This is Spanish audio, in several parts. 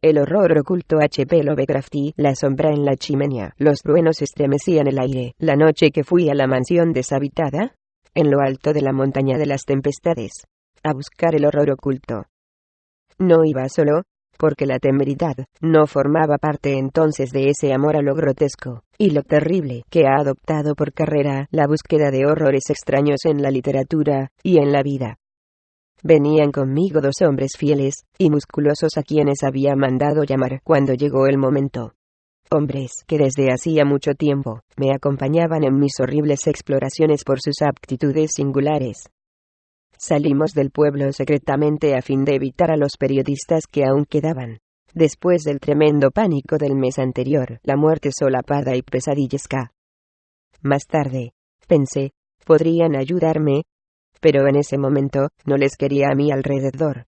El horror oculto. H.P. Lovecraft. La sombra en la chimenea. Los truenos estremecían el aire. La noche que fui a la mansión deshabitada, en lo alto de la montaña de las tempestades, a buscar el horror oculto. No iba solo, porque la temeridad no formaba parte entonces de ese amor a lo grotesco y lo terrible que ha adoptado por carrera la búsqueda de horrores extraños en la literatura y en la vida. Venían conmigo 2 hombres fieles y musculosos a quienes había mandado llamar cuando llegó el momento. Hombres que desde hacía mucho tiempo me acompañaban en mis horribles exploraciones por sus aptitudes singulares. Salimos del pueblo secretamente a fin de evitar a los periodistas que aún quedaban. Después del tremendo pánico del mes anterior, la muerte solapada y pesadillesca. Más tarde, pensé, podrían ayudarme, pero en ese momento no les quería a mi alrededor.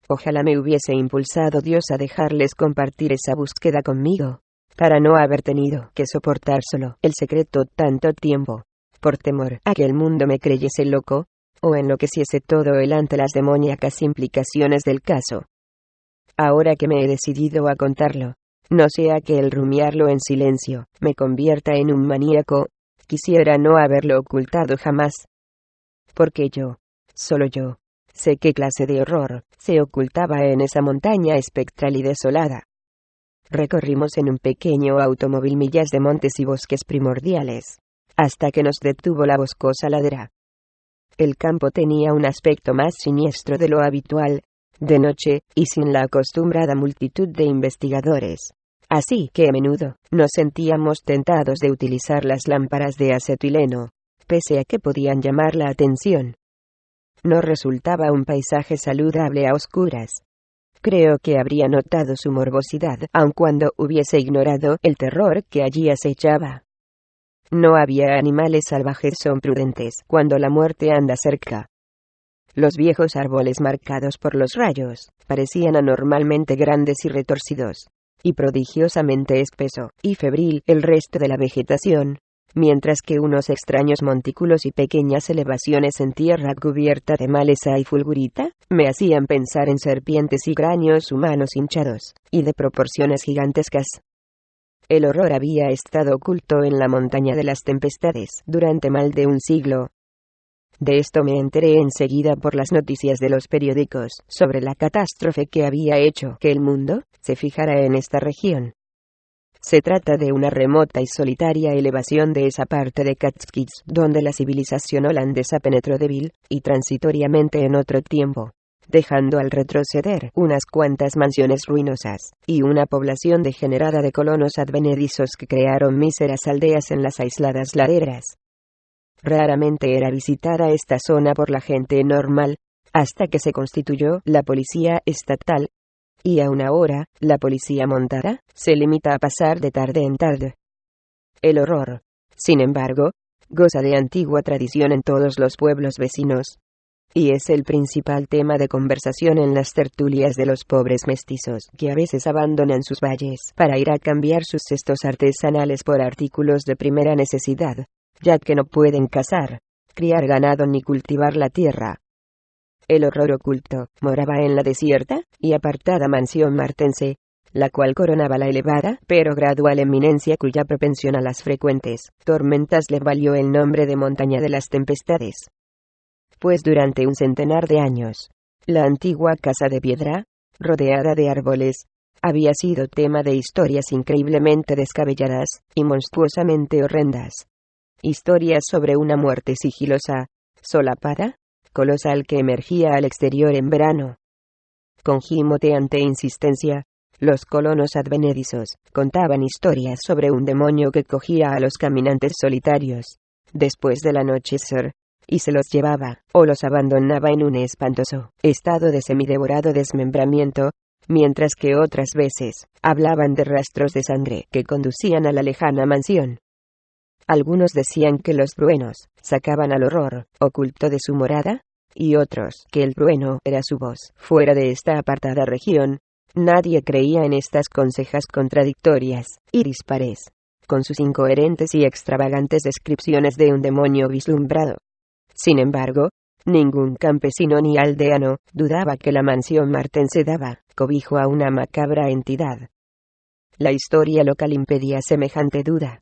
Ojalá me hubiese impulsado Dios a dejarles compartir esa búsqueda conmigo, para no haber tenido que soportar solo el secreto tanto tiempo, por temor a que el mundo me creyese loco, o enloqueciese todo él ante las demoníacas implicaciones del caso. Ahora que me he decidido a contarlo, no sea que el rumiarlo en silencio me convierta en un maníaco, quisiera no haberlo ocultado jamás. Porque yo, solo yo, sé qué clase de horror se ocultaba en esa montaña espectral y desolada. Recorrimos en un pequeño automóvil millas de montes y bosques primordiales, hasta que nos detuvo la boscosa ladera. El campo tenía un aspecto más siniestro de lo habitual, de noche, y sin la acostumbrada multitud de investigadores. Así que a menudo nos sentíamos tentados de utilizar las lámparas de acetileno, pese a que podían llamar la atención. No resultaba un paisaje saludable a oscuras. Creo que habría notado su morbosidad, aun cuando hubiese ignorado el terror que allí acechaba. No había animales salvajes, son prudentes cuando la muerte anda cerca. Los viejos árboles marcados por los rayos parecían anormalmente grandes y retorcidos, y prodigiosamente espeso y febril el resto de la vegetación, mientras que unos extraños montículos y pequeñas elevaciones en tierra cubierta de maleza y fulgurita me hacían pensar en serpientes y cráneos humanos hinchados y de proporciones gigantescas. El horror había estado oculto en la montaña de las tempestades durante más de un siglo. De esto me enteré enseguida por las noticias de los periódicos sobre la catástrofe que había hecho que el mundo se fijara en esta región. Se trata de una remota y solitaria elevación de esa parte de Catskills donde la civilización holandesa penetró débil y transitoriamente en otro tiempo, dejando al retroceder unas cuantas mansiones ruinosas y una población degenerada de colonos advenedizos que crearon míseras aldeas en las aisladas laderas. Raramente era visitada esta zona por la gente normal, hasta que se constituyó la policía estatal, y aún ahora, la policía montada se limita a pasar de tarde en tarde. El horror, sin embargo, goza de antigua tradición en todos los pueblos vecinos, y es el principal tema de conversación en las tertulias de los pobres mestizos que a veces abandonan sus valles para ir a cambiar sus cestos artesanales por artículos de primera necesidad, ya que no pueden cazar, criar ganado ni cultivar la tierra. El horror oculto moraba en la desierta y apartada mansión martense, la cual coronaba la elevada pero gradual eminencia cuya propensión a las frecuentes tormentas le valió el nombre de Montaña de las Tempestades. Pues durante un centenar de años, la antigua casa de piedra, rodeada de árboles, había sido tema de historias increíblemente descabelladas y monstruosamente horrendas. Historias sobre una muerte sigilosa, solapada, colosal que emergía al exterior en verano. Con gimoteante insistencia, los colonos advenedizos contaban historias sobre un demonio que cogía a los caminantes solitarios, después del anochecer, y se los llevaba, o los abandonaba en un espantoso estado de semidevorado desmembramiento, mientras que otras veces hablaban de rastros de sangre que conducían a la lejana mansión. Algunos decían que los truenos sacaban al horror oculto de su morada, y otros que el trueno era su voz fuera de esta apartada región. Nadie creía en estas consejas contradictorias y dispares, con sus incoherentes y extravagantes descripciones de un demonio vislumbrado. Sin embargo, Ningún campesino ni aldeano dudaba que la mansión martense daba cobijo a una macabra entidad. La historia local impedía semejante duda.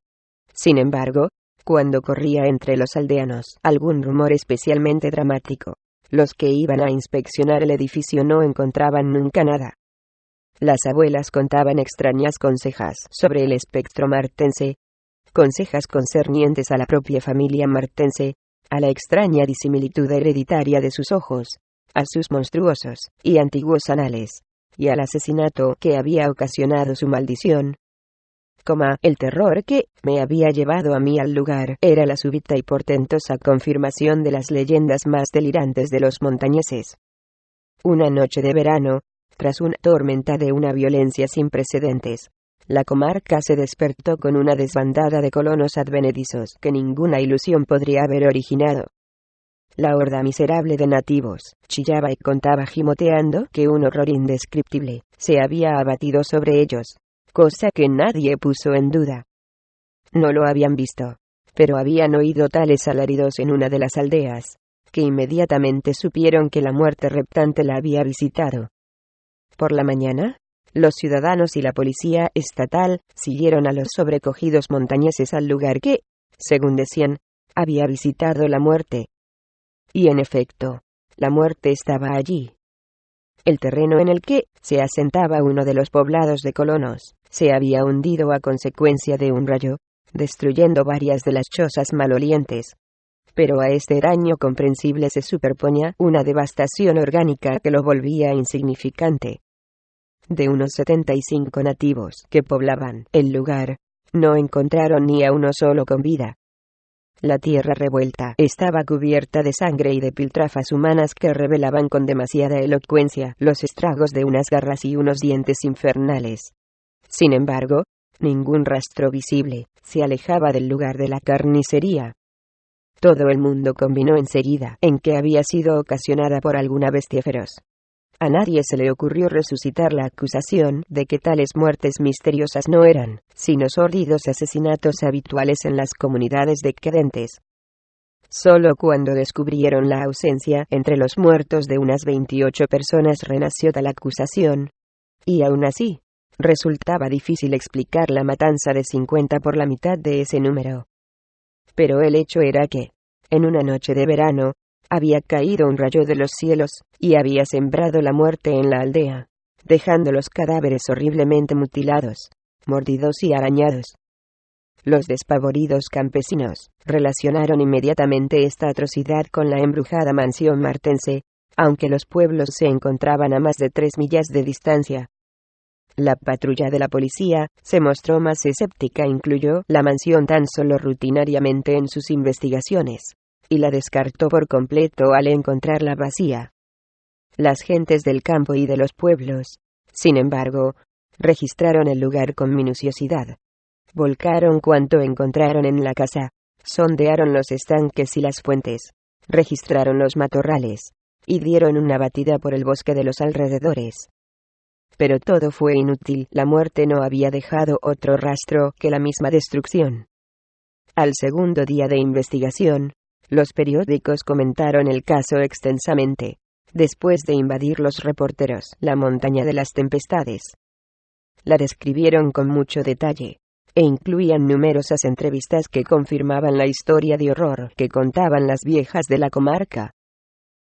Sin embargo, cuando corría entre los aldeanos algún rumor especialmente dramático, los que iban a inspeccionar el edificio no encontraban nunca nada. Las abuelas contaban extrañas consejas sobre el espectro martense, consejas concernientes a la propia familia martense, a la extraña disimilitud hereditaria de sus ojos, a sus monstruosos y antiguos anales, y al asesinato que había ocasionado su maldición. El terror que me había llevado a mí al lugar era la súbita y portentosa confirmación de las leyendas más delirantes de los montañeses. Una noche de verano, tras una tormenta de una violencia sin precedentes, la comarca se despertó con una desbandada de colonos advenedizos que ninguna ilusión podría haber originado. La horda miserable de nativos chillaba y contaba gimoteando que un horror indescriptible se había abatido sobre ellos, cosa que nadie puso en duda. No lo habían visto, pero habían oído tales alaridos en una de las aldeas, que inmediatamente supieron que la muerte reptante la había visitado. Por la mañana, los ciudadanos y la policía estatal siguieron a los sobrecogidos montañeses al lugar que, según decían, había visitado la muerte. Y en efecto, la muerte estaba allí. El terreno en el que se asentaba uno de los poblados de colonos se había hundido a consecuencia de un rayo, destruyendo varias de las chozas malolientes. Pero a este daño comprensible se superponía una devastación orgánica que lo volvía insignificante. De unos 75 nativos que poblaban el lugar, no encontraron ni a uno solo con vida. La tierra revuelta estaba cubierta de sangre y de piltrafas humanas que revelaban con demasiada elocuencia los estragos de unas garras y unos dientes infernales. Sin embargo, ningún rastro visible se alejaba del lugar de la carnicería. Todo el mundo convinó enseguida en que había sido ocasionada por alguna bestia feroz. A nadie se le ocurrió resucitar la acusación de que tales muertes misteriosas no eran sino sórdidos asesinatos habituales en las comunidades decadentes. Solo cuando descubrieron la ausencia entre los muertos de unas 28 personas renació tal acusación. Y aún así, resultaba difícil explicar la matanza de 50 por la mitad de ese número. Pero el hecho era que, en una noche de verano, había caído un rayo de los cielos, y había sembrado la muerte en la aldea, dejando los cadáveres horriblemente mutilados, mordidos y arañados. Los despavoridos campesinos relacionaron inmediatamente esta atrocidad con la embrujada mansión martense, aunque los pueblos se encontraban a más de 3 millas de distancia. La patrulla de la policía se mostró más escéptica e incluyó la mansión tan solo rutinariamente en sus investigaciones, y la descartó por completo al encontrarla vacía. Las gentes del campo y de los pueblos, sin embargo, registraron el lugar con minuciosidad. Volcaron cuanto encontraron en la casa, sondearon los estanques y las fuentes, registraron los matorrales, y dieron una batida por el bosque de los alrededores. Pero todo fue inútil, la muerte no había dejado otro rastro que la misma destrucción. Al segundo día de investigación, los periódicos comentaron el caso extensamente, después de invadir los reporteros la montaña de las tempestades. La describieron con mucho detalle, e incluían numerosas entrevistas que confirmaban la historia de horror que contaban las viejas de la comarca.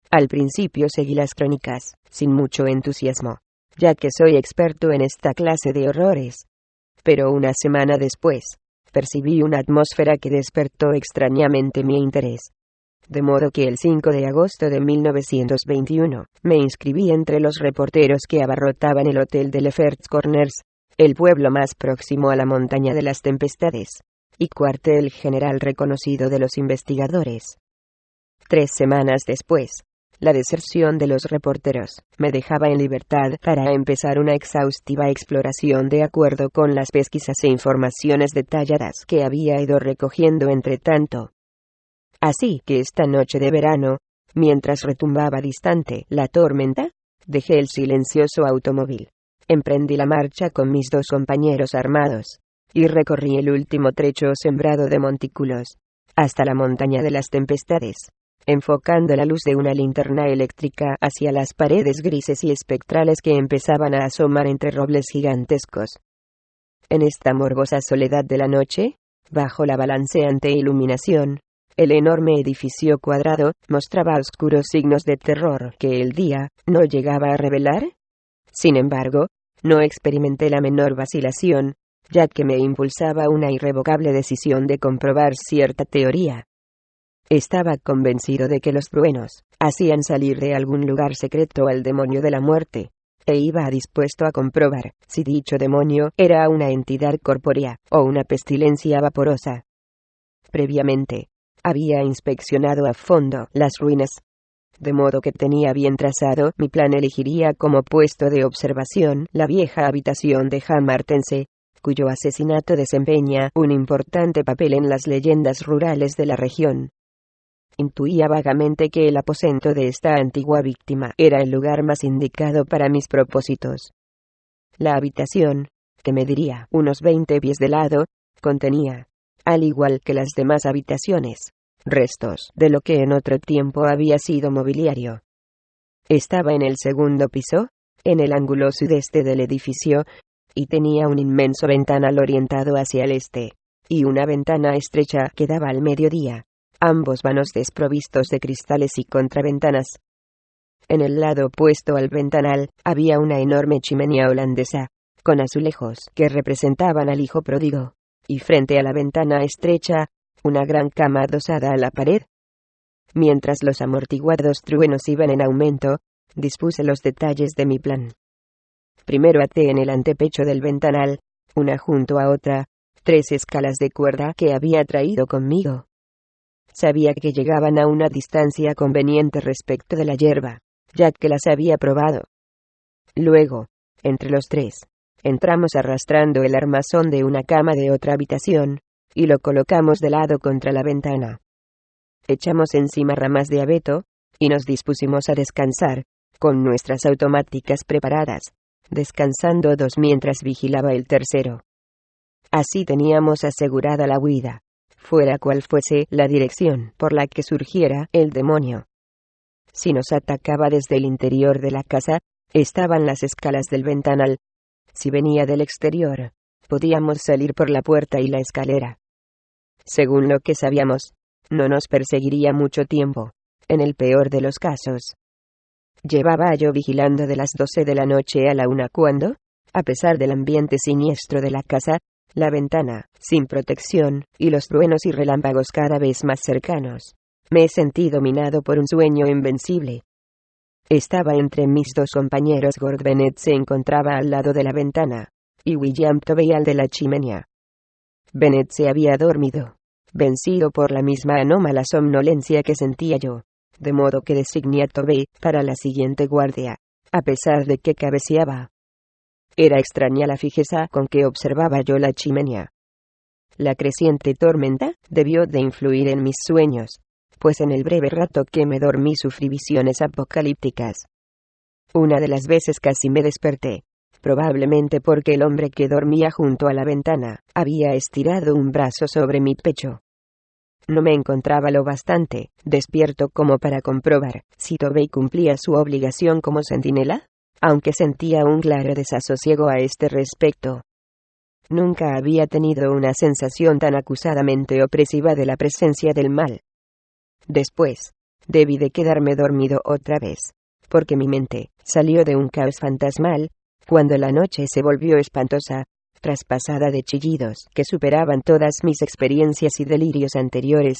Al principio seguí las crónicas, sin mucho entusiasmo, ya que soy experto en esta clase de horrores. Pero una semana después, percibí una atmósfera que despertó extrañamente mi interés. De modo que el 5 de agosto de 1921, me inscribí entre los reporteros que abarrotaban el hotel de Lefferts Corners, el pueblo más próximo a la montaña de las tempestades, y cuartel general reconocido de los investigadores. 3 semanas después, la deserción de los reporteros me dejaba en libertad para empezar una exhaustiva exploración de acuerdo con las pesquisas e informaciones detalladas que había ido recogiendo entre tanto. Así que esta noche de verano, mientras retumbaba distante la tormenta, dejé el silencioso automóvil, emprendí la marcha con mis 2 compañeros armados, y recorrí el último trecho sembrado de montículos, hasta la montaña de las tempestades, enfocando la luz de una linterna eléctrica hacia las paredes grises y espectrales que empezaban a asomar entre robles gigantescos. En esta morbosa soledad de la noche, bajo la balanceante iluminación, el enorme edificio cuadrado mostraba oscuros signos de terror que el día no llegaba a revelar. Sin embargo, no experimenté la menor vacilación, ya que me impulsaba una irrevocable decisión de comprobar cierta teoría. Estaba convencido de que los truenos hacían salir de algún lugar secreto al demonio de la muerte, e iba dispuesto a comprobar si dicho demonio era una entidad corpórea o una pestilencia vaporosa. Previamente, había inspeccionado a fondo las ruinas, de modo que tenía bien trazado mi plan. Elegiría como puesto de observación la vieja habitación de Jan Martense, cuyo asesinato desempeña un importante papel en las leyendas rurales de la región. Intuía vagamente que el aposento de esta antigua víctima era el lugar más indicado para mis propósitos. La habitación, que mediría unos 20 pies de lado, contenía, al igual que las demás habitaciones, restos de lo que en otro tiempo había sido mobiliario. Estaba en el segundo piso, en el ángulo sudeste del edificio, y tenía un inmenso ventanal orientado hacia el este, y una ventana estrecha que daba al mediodía, ambos vanos desprovistos de cristales y contraventanas. En el lado opuesto al ventanal, había una enorme chimenea holandesa, con azulejos que representaban al hijo pródigo, y frente a la ventana estrecha, una gran cama adosada a la pared. Mientras los amortiguados truenos iban en aumento, dispuse los detalles de mi plan. Primero até en el antepecho del ventanal, una junto a otra, 3 escalas de cuerda que había traído conmigo. Sabía que llegaban a una distancia conveniente respecto de la hierba, ya que las había probado. Luego, entre los 3, entramos arrastrando el armazón de una cama de otra habitación, y lo colocamos de lado contra la ventana. Echamos encima ramas de abeto, y nos dispusimos a descansar, con nuestras automáticas preparadas, descansando 2 mientras vigilaba el tercero. Así teníamos asegurada la huida, fuera cual fuese la dirección por la que surgiera el demonio. Si nos atacaba desde el interior de la casa, estaban las escalas del ventanal. Si venía del exterior, podíamos salir por la puerta y la escalera. Según lo que sabíamos, no nos perseguiría mucho tiempo, en el peor de los casos. Llevaba yo vigilando de las 12 de la noche a la 1 cuando, a pesar del ambiente siniestro de la casa, la ventana, sin protección, y los truenos y relámpagos cada vez más cercanos, me sentí dominado por un sueño invencible. Estaba entre mis 2 compañeros. Gord Bennett se encontraba al lado de la ventana, y William Tovey al de la chimenea. Bennett se había dormido, vencido por la misma anómala somnolencia que sentía yo, de modo que designé a Tovey para la siguiente guardia, a pesar de que cabeceaba. Era extraña la fijeza con que observaba yo la chimenea. La creciente tormenta debió de influir en mis sueños, pues en el breve rato que me dormí sufrí visiones apocalípticas. Una de las veces casi me desperté, probablemente porque el hombre que dormía junto a la ventana había estirado un brazo sobre mi pecho. No me encontraba lo bastante despierto como para comprobar si Tovey cumplía su obligación como centinela, aunque sentía un claro desasosiego a este respecto. Nunca había tenido una sensación tan acusadamente opresiva de la presencia del mal. Después, debí de quedarme dormido otra vez, porque mi mente salió de un caos fantasmal, cuando la noche se volvió espantosa, traspasada de chillidos que superaban todas mis experiencias y delirios anteriores.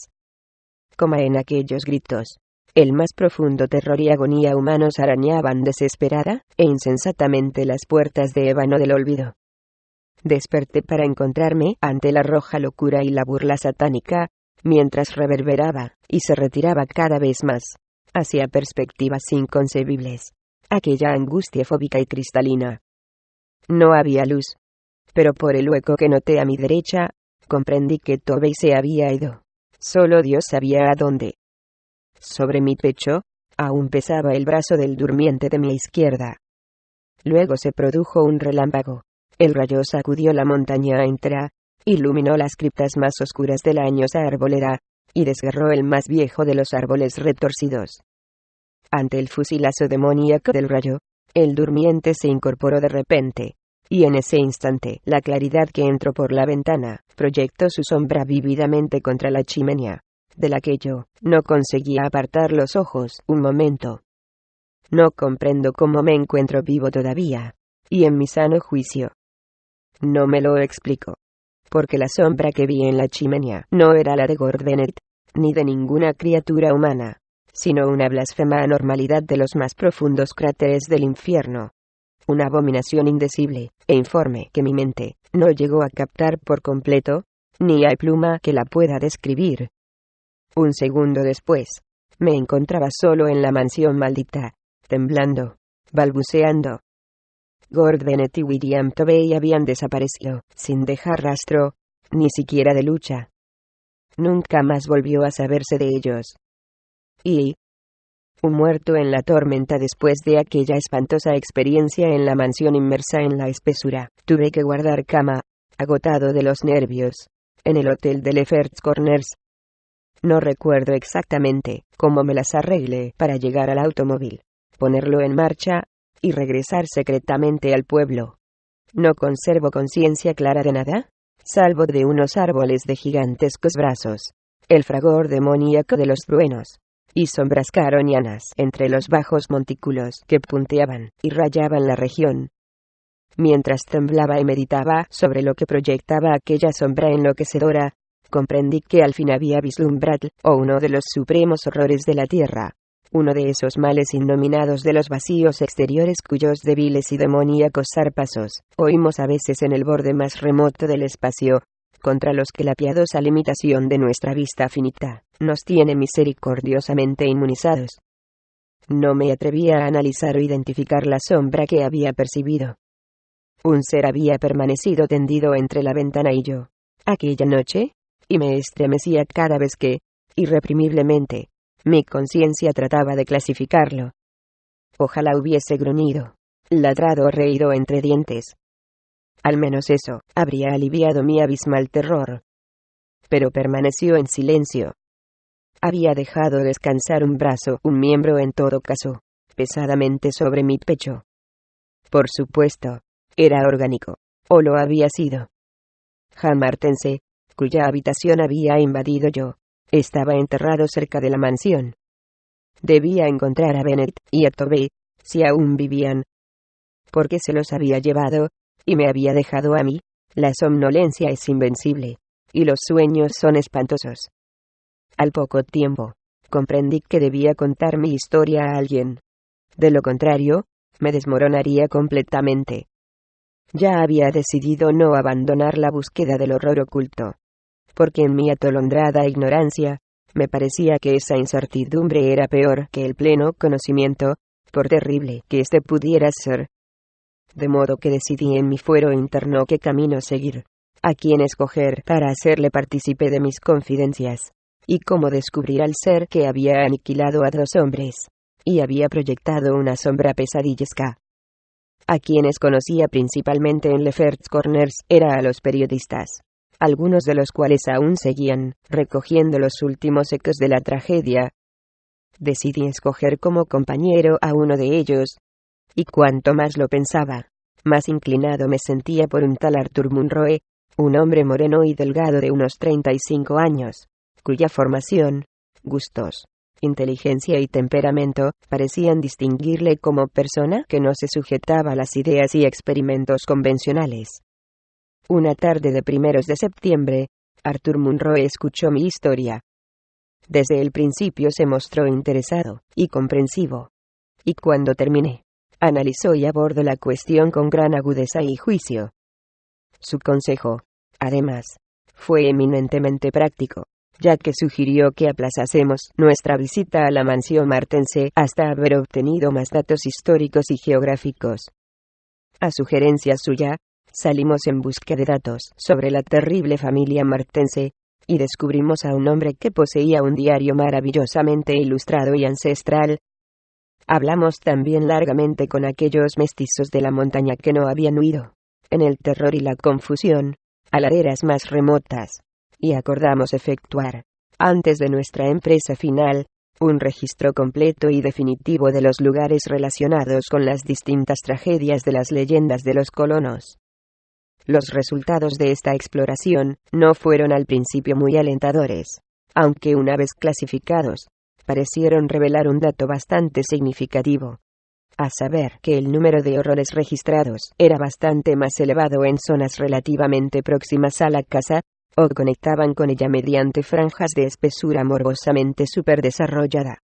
Como en aquellos gritos, el más profundo terror y agonía humanos arañaban desesperada e insensatamente las puertas de ébano del olvido. Desperté para encontrarme ante la roja locura y la burla satánica, mientras reverberaba y se retiraba cada vez más, hacia perspectivas inconcebibles, aquella angustia fóbica y cristalina. No había luz, pero por el hueco que noté a mi derecha, comprendí que Tovey se había ido. Solo Dios sabía a dónde. Sobre mi pecho, aún pesaba el brazo del durmiente de mi izquierda. Luego se produjo un relámpago. El rayo sacudió la montaña entera, iluminó las criptas más oscuras de la añosa arboleda, y desgarró el más viejo de los árboles retorcidos. Ante el fusilazo demoníaco del rayo, el durmiente se incorporó de repente, y en ese instante la claridad que entró por la ventana proyectó su sombra vívidamente contra la chimenea, de la que yo no conseguía apartar los ojos un momento. No comprendo cómo me encuentro vivo todavía, y en mi sano juicio. No me lo explico. Porque la sombra que vi en la chimenea no era la de Gord Bennett, ni de ninguna criatura humana, sino una blasfema anormalidad de los más profundos cráteres del infierno. Una abominación indecible e informe que mi mente no llegó a captar por completo, ni hay pluma que la pueda describir. Un segundo después, me encontraba solo en la mansión maldita, temblando, balbuceando. Gord Bennett y William Tovey habían desaparecido, sin dejar rastro, ni siquiera de lucha. Nunca más volvió a saberse de ellos. Y un muerto en la tormenta después de aquella espantosa experiencia en la mansión inmersa en la espesura. Tuve que guardar cama, agotado de los nervios, en el hotel de Lefferts Corners. No recuerdo exactamente cómo me las arreglé para llegar al automóvil, ponerlo en marcha, y regresar secretamente al pueblo. No conservo conciencia clara de nada, salvo de unos árboles de gigantescos brazos, el fragor demoníaco de los truenos, y sombras caronianas entre los bajos montículos que punteaban y rayaban la región. Mientras temblaba y meditaba sobre lo que proyectaba aquella sombra enloquecedora, comprendí que al fin había vislumbrado uno de los supremos horrores de la tierra. Uno de esos males indominados de los vacíos exteriores cuyos débiles y demoníacos zarpazos oímos a veces en el borde más remoto del espacio, contra los que la piadosa limitación de nuestra vista finita nos tiene misericordiosamente inmunizados. No me atrevía a analizar o identificar la sombra que había percibido. Un ser había permanecido tendido entre la ventana y yo, aquella noche, y me estremecía cada vez que, irreprimiblemente, mi conciencia trataba de clasificarlo. Ojalá hubiese gruñido, ladrado o reído entre dientes. Al menos eso habría aliviado mi abismal terror. Pero permaneció en silencio. Había dejado descansar un brazo, un miembro en todo caso, pesadamente sobre mi pecho. Por supuesto, era orgánico, o lo había sido. Jan Martense, cuya habitación había invadido yo, estaba enterrado cerca de la mansión. Debía encontrar a Bennett y a Tovey, si aún vivían. Porque se los había llevado, y me había dejado a mí. La somnolencia es invencible, y los sueños son espantosos. Al poco tiempo, comprendí que debía contar mi historia a alguien. De lo contrario, me desmoronaría completamente. Ya había decidido no abandonar la búsqueda del horror oculto, porque en mi atolondrada ignorancia, me parecía que esa incertidumbre era peor que el pleno conocimiento, por terrible que éste pudiera ser. De modo que decidí en mi fuero interno qué camino seguir, a quién escoger para hacerle partícipe de mis confidencias, y cómo descubrir al ser que había aniquilado a 2 hombres, y había proyectado una sombra pesadillesca. A quienes conocía principalmente en Lefferts Corners era a los periodistas, algunos de los cuales aún seguían recogiendo los últimos ecos de la tragedia. Decidí escoger como compañero a uno de ellos, y cuanto más lo pensaba, más inclinado me sentía por un tal Arthur Munroe, un hombre moreno y delgado de unos 35 años, cuya formación, gustos, inteligencia y temperamento parecían distinguirle como persona que no se sujetaba a las ideas y experimentos convencionales. Una tarde de primeros de septiembre, Arthur Munroe escuchó mi historia. Desde el principio se mostró interesado y comprensivo. Y cuando terminé, analizó y abordó la cuestión con gran agudeza y juicio. Su consejo, además, fue eminentemente práctico, ya que sugirió que aplazásemos nuestra visita a la mansión Martense hasta haber obtenido más datos históricos y geográficos. A sugerencia suya, salimos en busca de datos sobre la terrible familia Martense, y descubrimos a un hombre que poseía un diario maravillosamente ilustrado y ancestral. Hablamos también largamente con aquellos mestizos de la montaña que no habían huido, en el terror y la confusión, a laderas más remotas, y acordamos efectuar, Antes de nuestra empresa final, un registro completo y definitivo de los lugares relacionados con las distintas tragedias de las leyendas de los colonos. Los resultados de esta exploración no fueron al principio muy alentadores, aunque una vez clasificados, parecieron revelar un dato bastante significativo. A saber que el número de horrores registrados era bastante más elevado en zonas relativamente próximas a la casa, o conectaban con ella mediante franjas de espesura morbosamente superdesarrollada.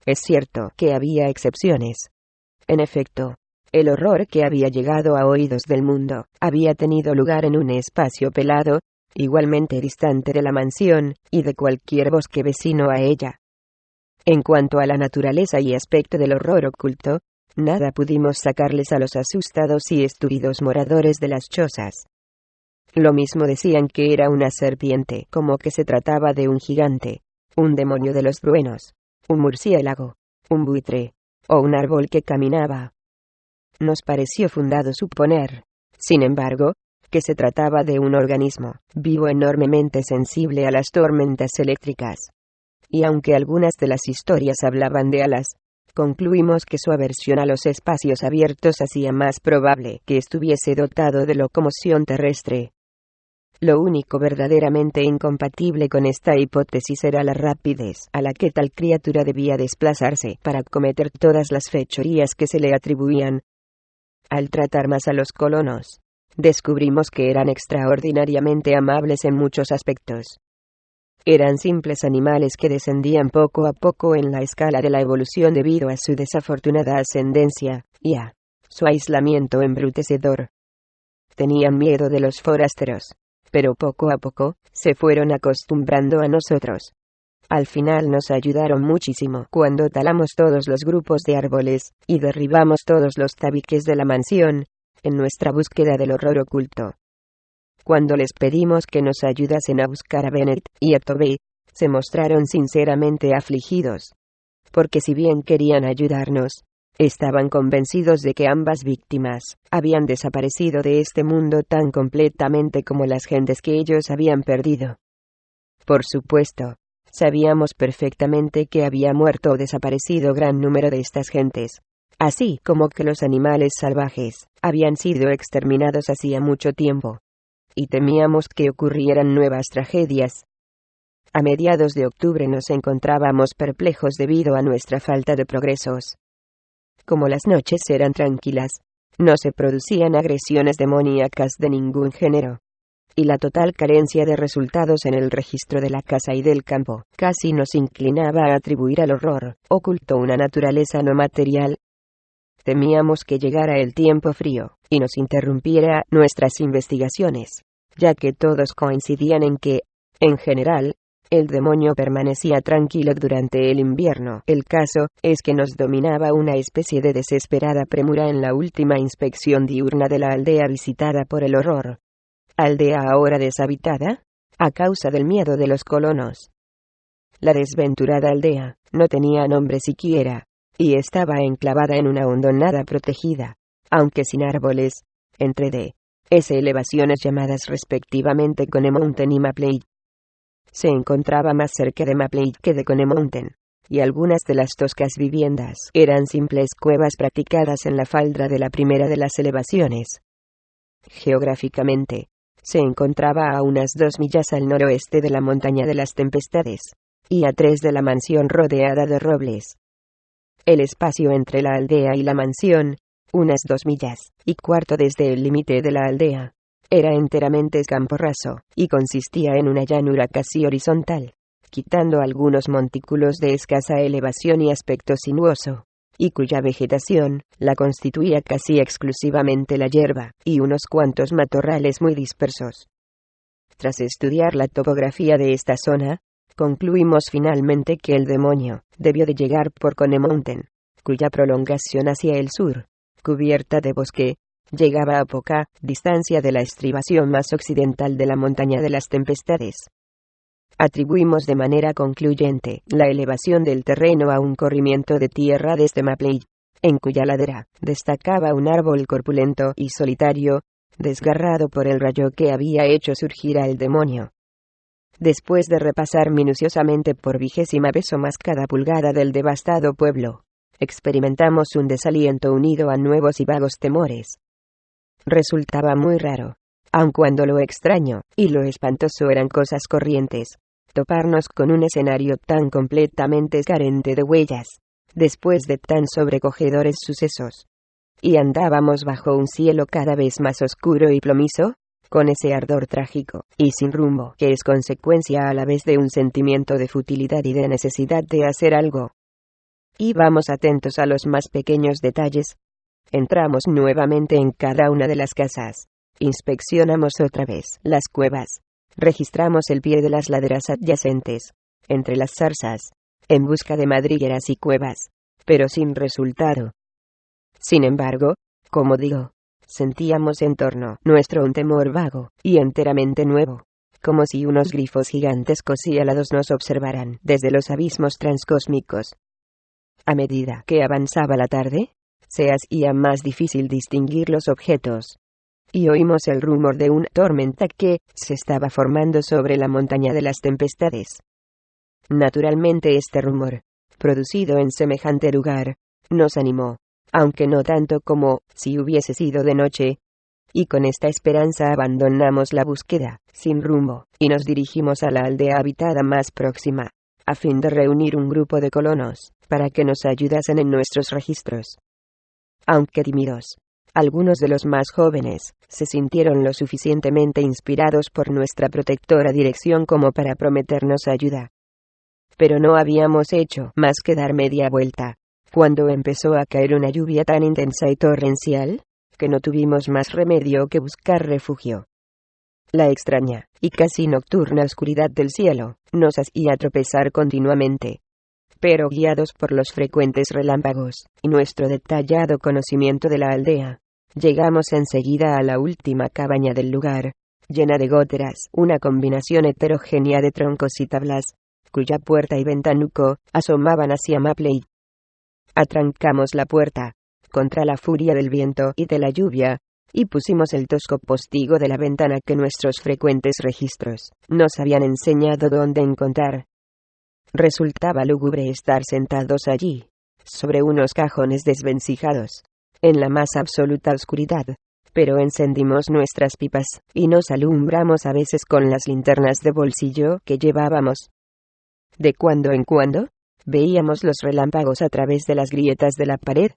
Es cierto que había excepciones. En efecto, el horror que había llegado a oídos del mundo había tenido lugar en un espacio pelado, igualmente distante de la mansión, y de cualquier bosque vecino a ella. En cuanto a la naturaleza y aspecto del horror oculto, nada pudimos sacarles a los asustados y estúpidos moradores de las chozas. Lo mismo decían que era una serpiente, como que se trataba de un gigante, un demonio de los truenos, un murciélago, un buitre, o un árbol que caminaba. Nos pareció fundado suponer, sin embargo, que se trataba de un organismo vivo enormemente sensible a las tormentas eléctricas. Y aunque algunas de las historias hablaban de alas, concluimos que su aversión a los espacios abiertos hacía más probable que estuviese dotado de locomoción terrestre. Lo único verdaderamente incompatible con esta hipótesis era la rapidez a la que tal criatura debía desplazarse para cometer todas las fechorías que se le atribuían. Al tratar más a los colonos, descubrimos que eran extraordinariamente amables en muchos aspectos. Eran simples animales que descendían poco a poco en la escala de la evolución debido a su desafortunada ascendencia, y a su aislamiento embrutecedor. Tenían miedo de los forasteros, pero poco a poco, se fueron acostumbrando a nosotros. Al final nos ayudaron muchísimo cuando talamos todos los grupos de árboles, y derribamos todos los tabiques de la mansión, en nuestra búsqueda del horror oculto. Cuando les pedimos que nos ayudasen a buscar a Bennett y a Toby, se mostraron sinceramente afligidos. Porque si bien querían ayudarnos, estaban convencidos de que ambas víctimas habían desaparecido de este mundo tan completamente como las gentes que ellos habían perdido. Por supuesto, sabíamos perfectamente que había muerto o desaparecido gran número de estas gentes, así como que los animales salvajes habían sido exterminados hacía mucho tiempo. Y temíamos que ocurrieran nuevas tragedias. A mediados de octubre nos encontrábamos perplejos debido a nuestra falta de progresos. Como las noches eran tranquilas, no se producían agresiones demoníacas de ningún género. Y la total carencia de resultados en el registro de la casa y del campo casi nos inclinaba a atribuir al horror oculto una naturaleza no material. Temíamos que llegara el tiempo frío y nos interrumpiera nuestras investigaciones, ya que todos coincidían en que, en general, el demonio permanecía tranquilo durante el invierno. El caso es que nos dominaba una especie de desesperada premura en la última inspección diurna de la aldea visitada por el horror. Aldea ahora deshabitada, a causa del miedo de los colonos. La desventurada aldea no tenía nombre siquiera, y estaba enclavada en una hondonada protegida, aunque sin árboles, entre D.S. elevaciones llamadas respectivamente Cone Mountain y Maple. Se encontraba más cerca de Maple que de Cone Mountain, y algunas de las toscas viviendas eran simples cuevas practicadas en la falda de la primera de las elevaciones. Geográficamente, se encontraba a unas 2 millas al noroeste de la montaña de las tempestades, y a 3 de la mansión rodeada de robles. El espacio entre la aldea y la mansión, unas 2 millas y cuarto desde el límite de la aldea, era enteramente campo raso, y consistía en una llanura casi horizontal, quitando algunos montículos de escasa elevación y aspecto sinuoso, y cuya vegetación la constituía casi exclusivamente la hierba, y unos cuantos matorrales muy dispersos. Tras estudiar la topografía de esta zona, concluimos finalmente que el demonio debió de llegar por Cone Mountain, cuya prolongación hacia el sur, cubierta de bosque, llegaba a poca distancia de la estribación más occidental de la montaña de las tempestades. Atribuimos de manera concluyente la elevación del terreno a un corrimiento de tierra desde Maple, en cuya ladera destacaba un árbol corpulento y solitario, desgarrado por el rayo que había hecho surgir al demonio. Después de repasar minuciosamente por 20ª vez o más cada pulgada del devastado pueblo, experimentamos un desaliento unido a nuevos y vagos temores. Resultaba muy raro, aun cuando lo extraño y lo espantoso eran cosas corrientes, toparnos con un escenario tan completamente carente de huellas, después de tan sobrecogedores sucesos. Y andábamos bajo un cielo cada vez más oscuro y plomizo, con ese ardor trágico y sin rumbo que es consecuencia a la vez de un sentimiento de futilidad y de necesidad de hacer algo. Íbamos atentos a los más pequeños detalles. Entramos nuevamente en cada una de las casas. Inspeccionamos otra vez las cuevas. Registramos el pie de las laderas adyacentes, entre las zarzas, en busca de madrigueras y cuevas, pero sin resultado. Sin embargo, como digo, sentíamos en torno nuestro un temor vago y enteramente nuevo, como si unos grifos gigantescos y alados nos observaran desde los abismos transcósmicos. A medida que avanzaba la tarde, se hacía más difícil distinguir los objetos, y oímos el rumor de una tormenta que se estaba formando sobre la montaña de las tempestades. Naturalmente este rumor, producido en semejante lugar, nos animó, aunque no tanto como si hubiese sido de noche, y con esta esperanza abandonamos la búsqueda, sin rumbo, y nos dirigimos a la aldea habitada más próxima, a fin de reunir un grupo de colonos, para que nos ayudasen en nuestros registros. Aunque tímidos, algunos de los más jóvenes se sintieron lo suficientemente inspirados por nuestra protectora dirección como para prometernos ayuda. Pero no habíamos hecho más que dar media vuelta, cuando empezó a caer una lluvia tan intensa y torrencial, que no tuvimos más remedio que buscar refugio. La extraña y casi nocturna oscuridad del cielo nos hacía tropezar continuamente. Pero guiados por los frecuentes relámpagos y nuestro detallado conocimiento de la aldea, llegamos enseguida a la última cabaña del lugar, llena de góteras, una combinación heterogénea de troncos y tablas, cuya puerta y ventanuco asomaban hacia Mapley. Atrancamos la puerta, contra la furia del viento y de la lluvia, y pusimos el tosco postigo de la ventana que nuestros frecuentes registros nos habían enseñado dónde encontrar. Resultaba lúgubre estar sentados allí, sobre unos cajones desvencijados, en la más absoluta oscuridad, pero encendimos nuestras pipas, y nos alumbramos a veces con las linternas de bolsillo que llevábamos. De cuando en cuando, veíamos los relámpagos a través de las grietas de la pared.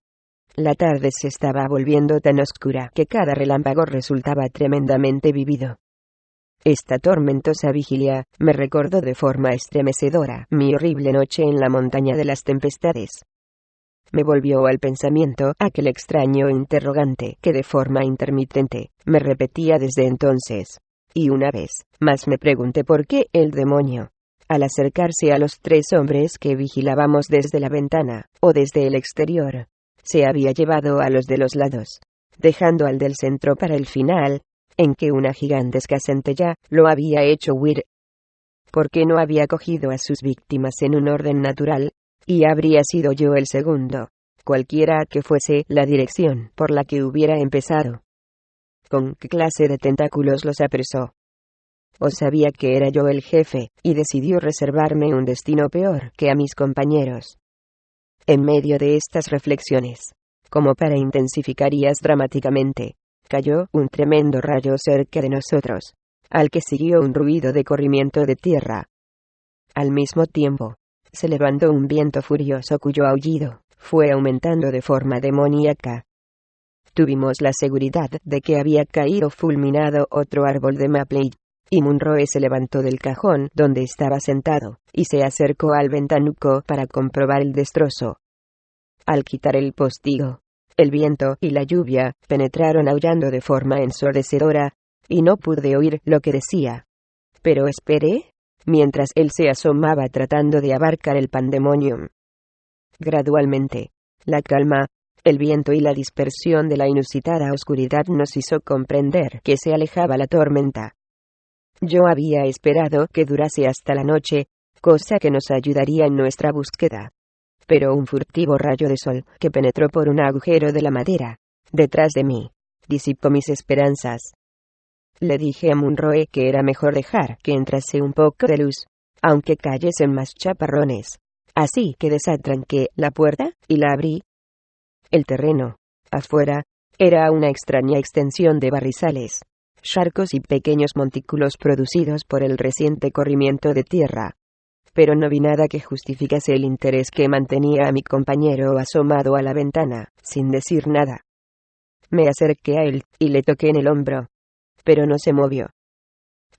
La tarde se estaba volviendo tan oscura que cada relámpago resultaba tremendamente vívido. Esta tormentosa vigilia me recordó de forma estremecedora mi horrible noche en la montaña de las tempestades. Me volvió al pensamiento aquel extraño interrogante que de forma intermitente me repetía desde entonces, y una vez más me pregunté por qué el demonio, al acercarse a los 3 hombres que vigilábamos desde la ventana, o desde el exterior, se había llevado a los de los lados, dejando al del centro para el final, en que una gigantesca centella lo había hecho huir. ¿Por qué no había cogido a sus víctimas en un orden natural? Y habría sido yo el segundo, cualquiera que fuese la dirección por la que hubiera empezado. ¿Con qué clase de tentáculos los apresó? ¿O sabía que era yo el jefe, y decidió reservarme un destino peor que a mis compañeros? En medio de estas reflexiones, como para intensificarlas dramáticamente, cayó un tremendo rayo cerca de nosotros, al que siguió un ruido de corrimiento de tierra. Al mismo tiempo, se levantó un viento furioso cuyo aullido fue aumentando de forma demoníaca. Tuvimos la seguridad de que había caído fulminado otro árbol de Mapley, y Munroe se levantó del cajón donde estaba sentado, y se acercó al ventanuco para comprobar el destrozo. Al quitar el postigo, el viento y la lluvia penetraron aullando de forma ensordecedora, y no pude oír lo que decía. Pero esperé, mientras él se asomaba tratando de abarcar el pandemonium. Gradualmente, la calma, el viento y la dispersión de la inusitada oscuridad nos hizo comprender que se alejaba la tormenta. Yo había esperado que durase hasta la noche, cosa que nos ayudaría en nuestra búsqueda. Pero un furtivo rayo de sol, que penetró por un agujero de la madera, detrás de mí, disipó mis esperanzas. Le dije a Munroe que era mejor dejar que entrase un poco de luz, aunque cayesen más chaparrones. Así que desatranqué la puerta y la abrí. El terreno, afuera, era una extraña extensión de barrizales, charcos y pequeños montículos producidos por el reciente corrimiento de tierra. Pero no vi nada que justificase el interés que mantenía a mi compañero asomado a la ventana, sin decir nada. Me acerqué a él, y le toqué en el hombro. Pero no se movió.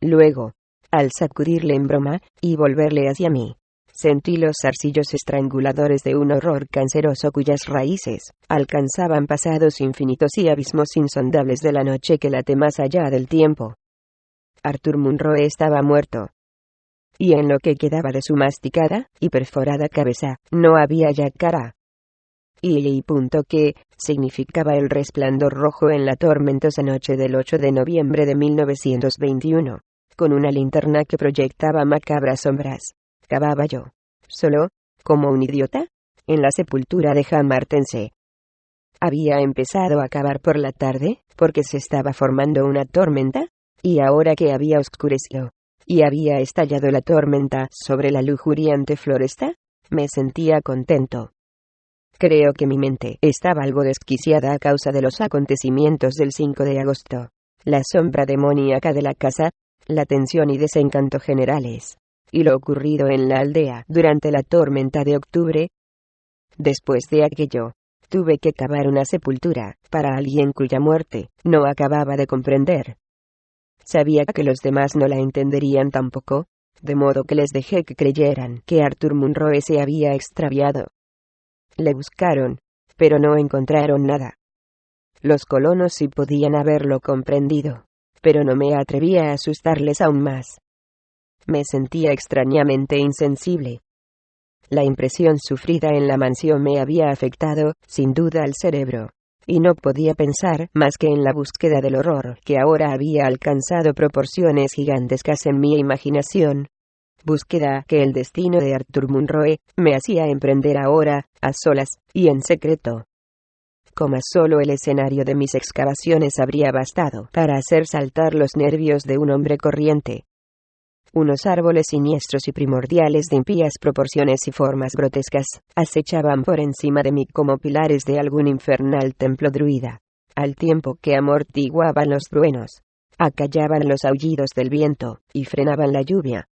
Luego, al sacudirle en broma, y volverle hacia mí, sentí los zarcillos estranguladores de un horror canceroso cuyas raíces alcanzaban pasados infinitos y abismos insondables de la noche que late más allá del tiempo. Arthur Munroe estaba muerto. Y en lo que quedaba de su masticada y perforada cabeza, no había ya cara. Y punto que significaba el resplandor rojo en la tormentosa noche del 8 de noviembre de 1921, con una linterna que proyectaba macabras sombras. Cavaba yo, solo, como un idiota, en la sepultura de Ham Martense. Había empezado a cavar por la tarde, porque se estaba formando una tormenta, y ahora que había oscurecido, y había estallado la tormenta sobre la lujuriante floresta, me sentía contento. Creo que mi mente estaba algo desquiciada a causa de los acontecimientos del 5 de agosto, la sombra demoníaca de la casa, la tensión y desencanto generales, y lo ocurrido en la aldea durante la tormenta de octubre. Después de aquello, tuve que cavar una sepultura para alguien cuya muerte no acababa de comprender. Sabía que los demás no la entenderían tampoco, de modo que les dejé que creyeran que Arthur Munroe se había extraviado. Le buscaron, pero no encontraron nada. Los colonos sí podían haberlo comprendido, pero no me atrevía a asustarles aún más. Me sentía extrañamente insensible. La impresión sufrida en la mansión me había afectado, sin duda, al cerebro, y no podía pensar más que en la búsqueda del horror que ahora había alcanzado proporciones gigantescas en mi imaginación. Búsqueda que el destino de Arthur Munroe me hacía emprender ahora, a solas, y en secreto. Como solo el escenario de mis excavaciones habría bastado para hacer saltar los nervios de un hombre corriente. Unos árboles siniestros y primordiales de impías proporciones y formas grotescas acechaban por encima de mí como pilares de algún infernal templo druida, al tiempo que amortiguaban los truenos, acallaban los aullidos del viento y frenaban la lluvia.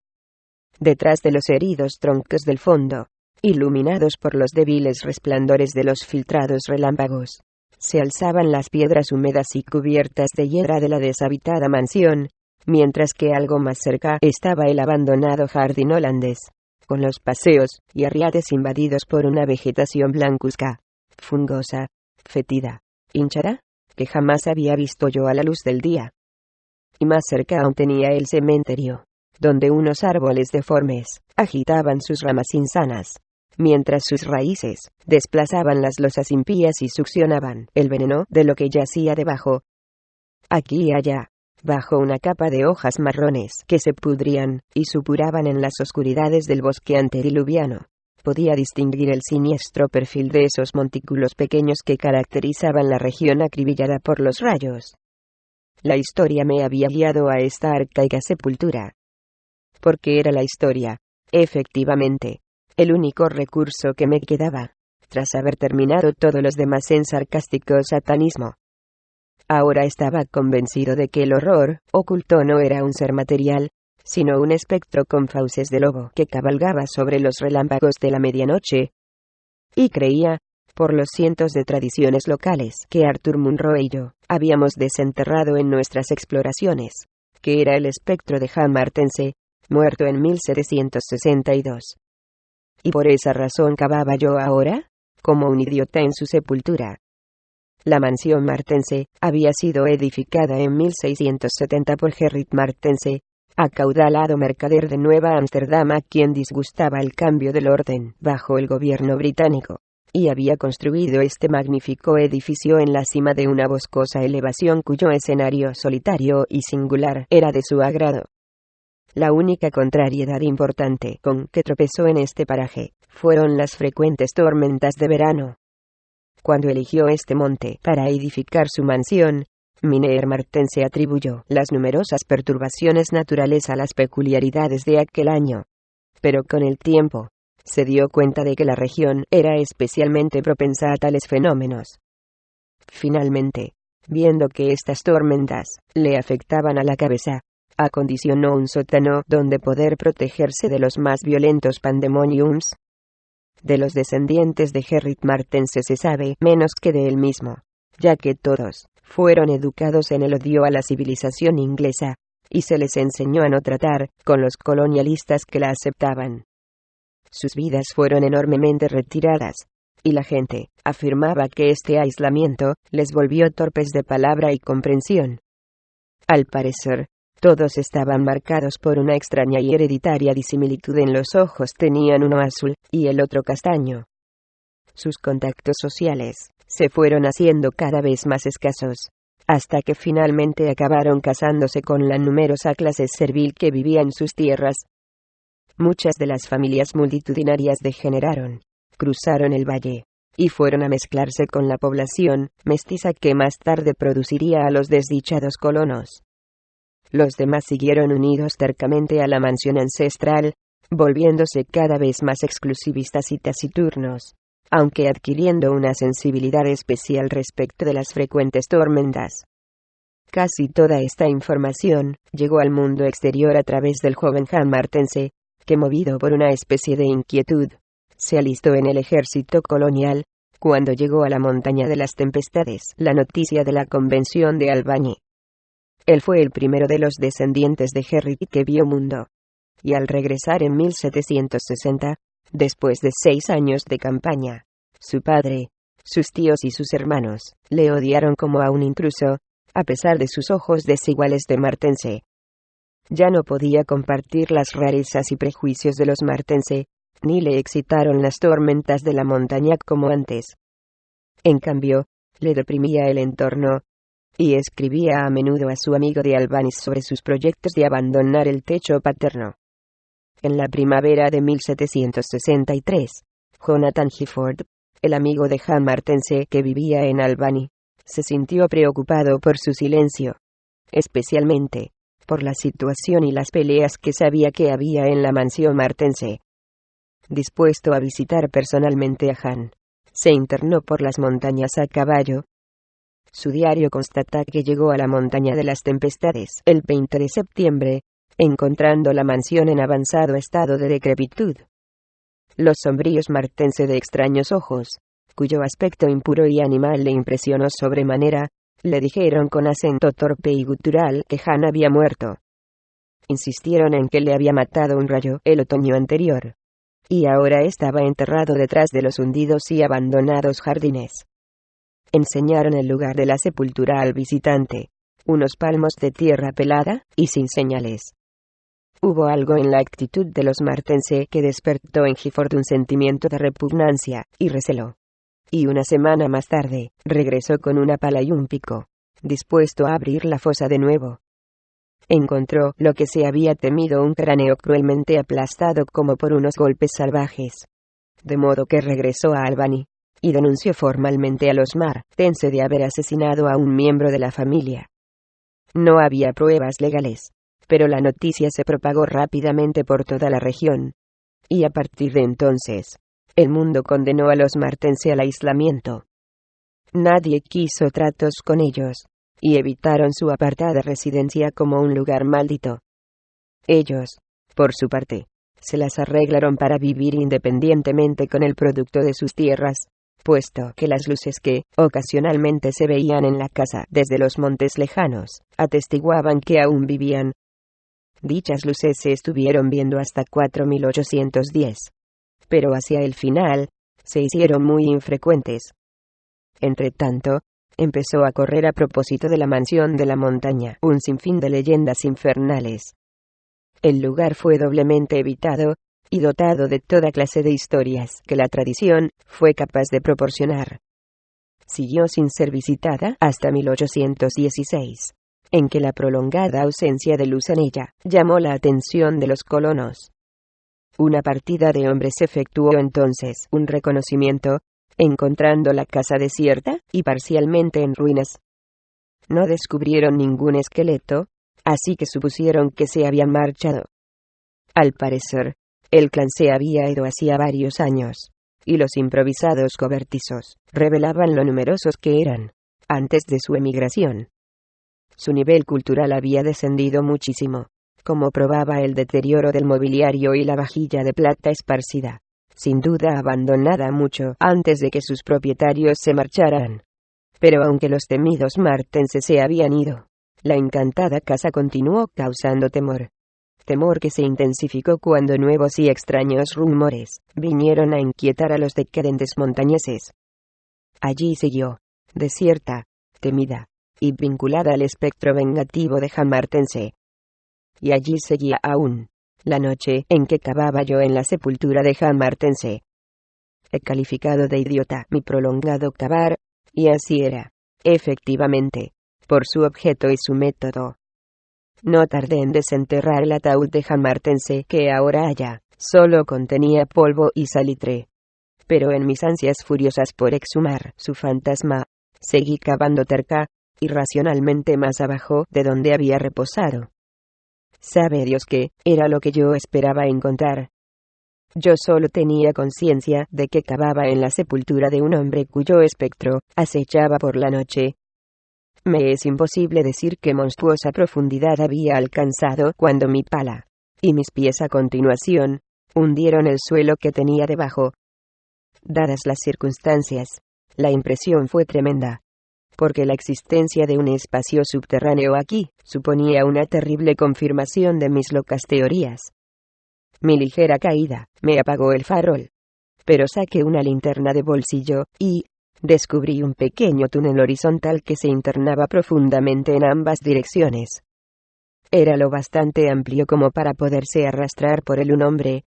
Detrás de los heridos troncos del fondo, iluminados por los débiles resplandores de los filtrados relámpagos, se alzaban las piedras húmedas y cubiertas de hiedra de la deshabitada mansión, mientras que algo más cerca estaba el abandonado jardín holandés, con los paseos y arriates invadidos por una vegetación blancuzca, fungosa, fétida, hinchada, que jamás había visto yo a la luz del día. Y más cerca aún tenía el cementerio, donde unos árboles deformes agitaban sus ramas insanas, mientras sus raíces desplazaban las losas impías y succionaban el veneno de lo que yacía debajo. Aquí y allá, bajo una capa de hojas marrones que se pudrían y supuraban en las oscuridades del bosque antediluviano, podía distinguir el siniestro perfil de esos montículos pequeños que caracterizaban la región acribillada por los rayos. La historia me había guiado a esta arcaica sepultura. Porque era la historia, efectivamente, el único recurso que me quedaba, tras haber terminado todos los demás en sarcástico satanismo. Ahora estaba convencido de que el horror oculto no era un ser material, sino un espectro con fauces de lobo que cabalgaba sobre los relámpagos de la medianoche. Y creía, por los cientos de tradiciones locales que Arthur Munroe y yo habíamos desenterrado en nuestras exploraciones, que era el espectro de Ham Martense, muerto en 1762. Y por esa razón cavaba yo ahora, como un idiota en su sepultura. La mansión Martense había sido edificada en 1670 por Gerrit Martense, acaudalado mercader de Nueva Ámsterdam a quien disgustaba el cambio del orden bajo el gobierno británico, y había construido este magnífico edificio en la cima de una boscosa elevación cuyo escenario solitario y singular era de su agrado. La única contrariedad importante con que tropezó en este paraje fueron las frecuentes tormentas de verano. Cuando eligió este monte para edificar su mansión, Miner Martense atribuyó las numerosas perturbaciones naturales a las peculiaridades de aquel año. Pero con el tiempo, se dio cuenta de que la región era especialmente propensa a tales fenómenos. Finalmente, viendo que estas tormentas le afectaban a la cabeza, acondicionó un sótano donde poder protegerse de los más violentos pandemoniums. De los descendientes de Gerrit Martense se sabe menos que de él mismo, ya que todos fueron educados en el odio a la civilización inglesa, y se les enseñó a no tratar con los colonialistas que la aceptaban. Sus vidas fueron enormemente retiradas, y la gente afirmaba que este aislamiento les volvió torpes de palabra y comprensión. Al parecer, todos estaban marcados por una extraña y hereditaria disimilitud en los ojos, tenían uno azul y el otro castaño. Sus contactos sociales se fueron haciendo cada vez más escasos, hasta que finalmente acabaron casándose con la numerosa clase servil que vivía en sus tierras. Muchas de las familias multitudinarias degeneraron, cruzaron el valle, y fueron a mezclarse con la población mestiza que más tarde produciría a los desdichados colonos. Los demás siguieron unidos tercamente a la mansión ancestral, volviéndose cada vez más exclusivistas y taciturnos, aunque adquiriendo una sensibilidad especial respecto de las frecuentes tormentas. Casi toda esta información llegó al mundo exterior a través del joven Jan Martense, que movido por una especie de inquietud, se alistó en el ejército colonial. Cuando llegó a la montaña de las tempestades, la noticia de la convención de Albany. Él fue el primero de los descendientes de Gerrit que vio mundo. Y al regresar en 1760, después de 6 años de campaña, su padre, sus tíos y sus hermanos le odiaron como a un intruso, a pesar de sus ojos desiguales de Martense. Ya no podía compartir las rarezas y prejuicios de los Martense, ni le excitaron las tormentas de la montaña como antes. En cambio, le deprimía el entorno, y escribía a menudo a su amigo de Albany sobre sus proyectos de abandonar el techo paterno. En la primavera de 1763, Jonathan Gifford, el amigo de Jan Martense que vivía en Albany, se sintió preocupado por su silencio, especialmente por la situación y las peleas que sabía que había en la mansión Martense. Dispuesto a visitar personalmente a Jan, se internó por las montañas a caballo. Su diario constata que llegó a la montaña de las tempestades el 20 de septiembre, encontrando la mansión en avanzado estado de decrepitud. Los sombríos Martense de extraños ojos, cuyo aspecto impuro y animal le impresionó sobremanera, le dijeron con acento torpe y gutural que Jan había muerto. Insistieron en que le había matado un rayo el otoño anterior, y ahora estaba enterrado detrás de los hundidos y abandonados jardines. Enseñaron el lugar de la sepultura al visitante, unos palmos de tierra pelada, y sin señales. Hubo algo en la actitud de los Martense que despertó en Gifford un sentimiento de repugnancia y recelo. Y una semana más tarde, regresó con una pala y un pico, dispuesto a abrir la fosa de nuevo. Encontró lo que se había temido, un cráneo cruelmente aplastado como por unos golpes salvajes. De modo que regresó a Albany y denunció formalmente a los Martense de haber asesinado a un miembro de la familia. No había pruebas legales, pero la noticia se propagó rápidamente por toda la región. Y a partir de entonces, el mundo condenó a los Martense al aislamiento. Nadie quiso tratos con ellos, y evitaron su apartada residencia como un lugar maldito. Ellos, por su parte, se las arreglaron para vivir independientemente con el producto de sus tierras, puesto que las luces que, ocasionalmente se veían en la casa desde los montes lejanos, atestiguaban que aún vivían. Dichas luces se estuvieron viendo hasta 4810. Pero hacia el final, se hicieron muy infrecuentes. Entretanto, empezó a correr a propósito de la mansión de la montaña un sinfín de leyendas infernales. El lugar fue doblemente evitado, y dotado de toda clase de historias que la tradición fue capaz de proporcionar. Siguió sin ser visitada hasta 1816, en que la prolongada ausencia de luz en ella llamó la atención de los colonos. Una partida de hombres efectuó entonces un reconocimiento, encontrando la casa desierta y parcialmente en ruinas. No descubrieron ningún esqueleto, así que supusieron que se habían marchado. Al parecer, el clan se había ido hacía varios años, y los improvisados cobertizos revelaban lo numerosos que eran antes de su emigración. Su nivel cultural había descendido muchísimo, como probaba el deterioro del mobiliario y la vajilla de plata esparcida, sin duda abandonada mucho antes de que sus propietarios se marcharan. Pero aunque los temidos martenses se habían ido, la encantada casa continuó causando temor. Temor que se intensificó cuando nuevos y extraños rumores vinieron a inquietar a los decadentes montañeses. Allí siguió, desierta, temida, y vinculada al espectro vengativo de Jamartense. Y allí seguía aún, la noche en que cavaba yo en la sepultura de Jamartense. He calificado de idiota mi prolongado cavar, y así era, efectivamente, por su objeto y su método. No tardé en desenterrar el ataúd de Jamartense que ahora allá solo contenía polvo y salitre. Pero en mis ansias furiosas por exhumar su fantasma, seguí cavando terca, irracionalmente más abajo de donde había reposado. Sabe Dios qué era lo que yo esperaba encontrar. Yo solo tenía conciencia de que cavaba en la sepultura de un hombre cuyo espectro acechaba por la noche. Me es imposible decir qué monstruosa profundidad había alcanzado cuando mi pala y mis pies a continuación hundieron el suelo que tenía debajo. Dadas las circunstancias, la impresión fue tremenda, porque la existencia de un espacio subterráneo aquí suponía una terrible confirmación de mis locas teorías. Mi ligera caída me apagó el farol, pero saqué una linterna de bolsillo y descubrí un pequeño túnel horizontal que se internaba profundamente en ambas direcciones. Era lo bastante amplio como para poderse arrastrar por él un hombre,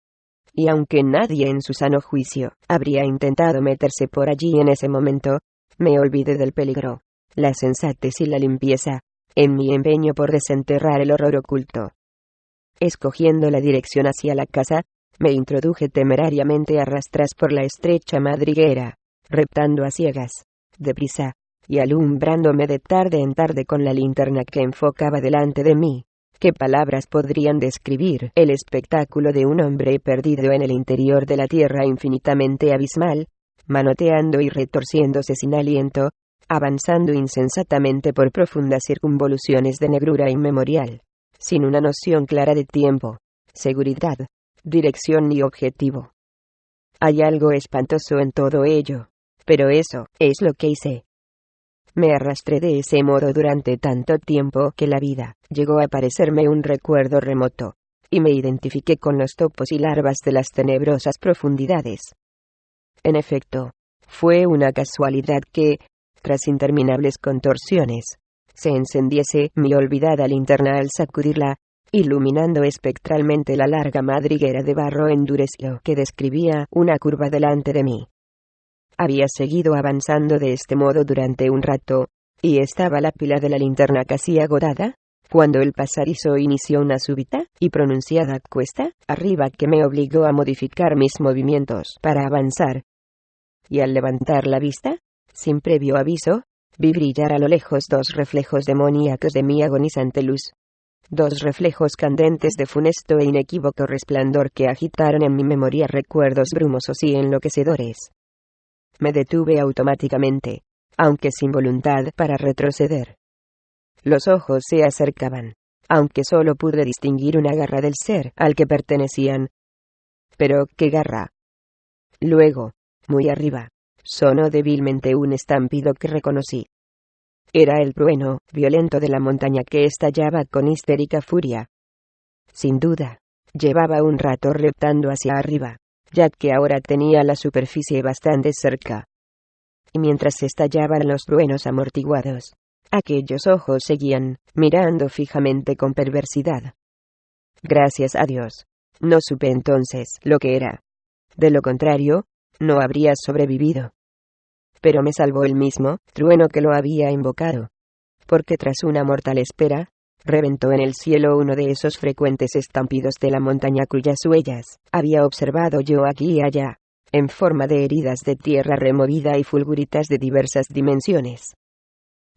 y aunque nadie en su sano juicio habría intentado meterse por allí en ese momento, me olvidé del peligro, la sensatez y la limpieza, en mi empeño por desenterrar el horror oculto. Escogiendo la dirección hacia la casa, me introduje temerariamente a rastras por la estrecha madriguera, reptando a ciegas, deprisa, y alumbrándome de tarde en tarde con la linterna que enfocaba delante de mí. ¿Qué palabras podrían describir el espectáculo de un hombre perdido en el interior de la tierra infinitamente abismal, manoteando y retorciéndose sin aliento, avanzando insensatamente por profundas circunvoluciones de negrura inmemorial, sin una noción clara de tiempo, seguridad, dirección ni objetivo? Hay algo espantoso en todo ello, pero eso es lo que hice. Me arrastré de ese modo durante tanto tiempo que la vida llegó a parecerme un recuerdo remoto, y me identifiqué con los topos y larvas de las tenebrosas profundidades. En efecto, fue una casualidad que, tras interminables contorsiones, se encendiese mi olvidada linterna al sacudirla, iluminando espectralmente la larga madriguera de barro endurecido que describía una curva delante de mí. Había seguido avanzando de este modo durante un rato, y estaba la pila de la linterna casi agotada, cuando el pasadizo inició una súbita y pronunciada cuesta arriba que me obligó a modificar mis movimientos para avanzar. Y al levantar la vista, sin previo aviso, vi brillar a lo lejos dos reflejos demoníacos de mi agonizante luz. Dos reflejos candentes de funesto e inequívoco resplandor que agitaron en mi memoria recuerdos brumosos y enloquecedores. Me detuve automáticamente, aunque sin voluntad para retroceder. Los ojos se acercaban, aunque solo pude distinguir una garra del ser al que pertenecían. Pero, ¿qué garra? Luego, muy arriba, sonó débilmente un estampido que reconocí. Era el trueno violento de la montaña que estallaba con histérica furia. Sin duda, llevaba un rato reptando hacia arriba, ya que ahora tenía la superficie bastante cerca. Y mientras estallaban los truenos amortiguados, aquellos ojos seguían mirando fijamente con perversidad. Gracias a Dios, no supe entonces lo que era. De lo contrario, no habría sobrevivido. Pero me salvó el mismo trueno que lo había invocado, porque tras una mortal espera, reventó en el cielo uno de esos frecuentes estampidos de la montaña cuyas huellas había observado yo aquí y allá, en forma de heridas de tierra removida y fulguritas de diversas dimensiones.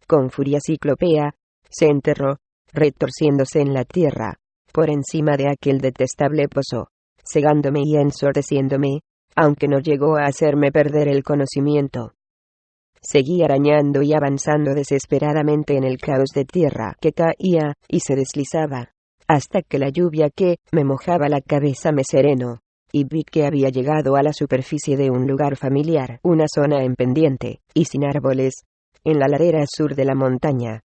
con furia ciclopea, se enterró, retorciéndose en la tierra, por encima de aquel detestable pozo, cegándome y ensordeciéndome, aunque no llegó a hacerme perder el conocimiento. Seguí arañando y avanzando desesperadamente en el caos de tierra que caía y se deslizaba, hasta que la lluvia que me mojaba la cabeza me serenó, y vi que había llegado a la superficie de un lugar familiar, una zona en pendiente, y sin árboles, en la ladera sur de la montaña.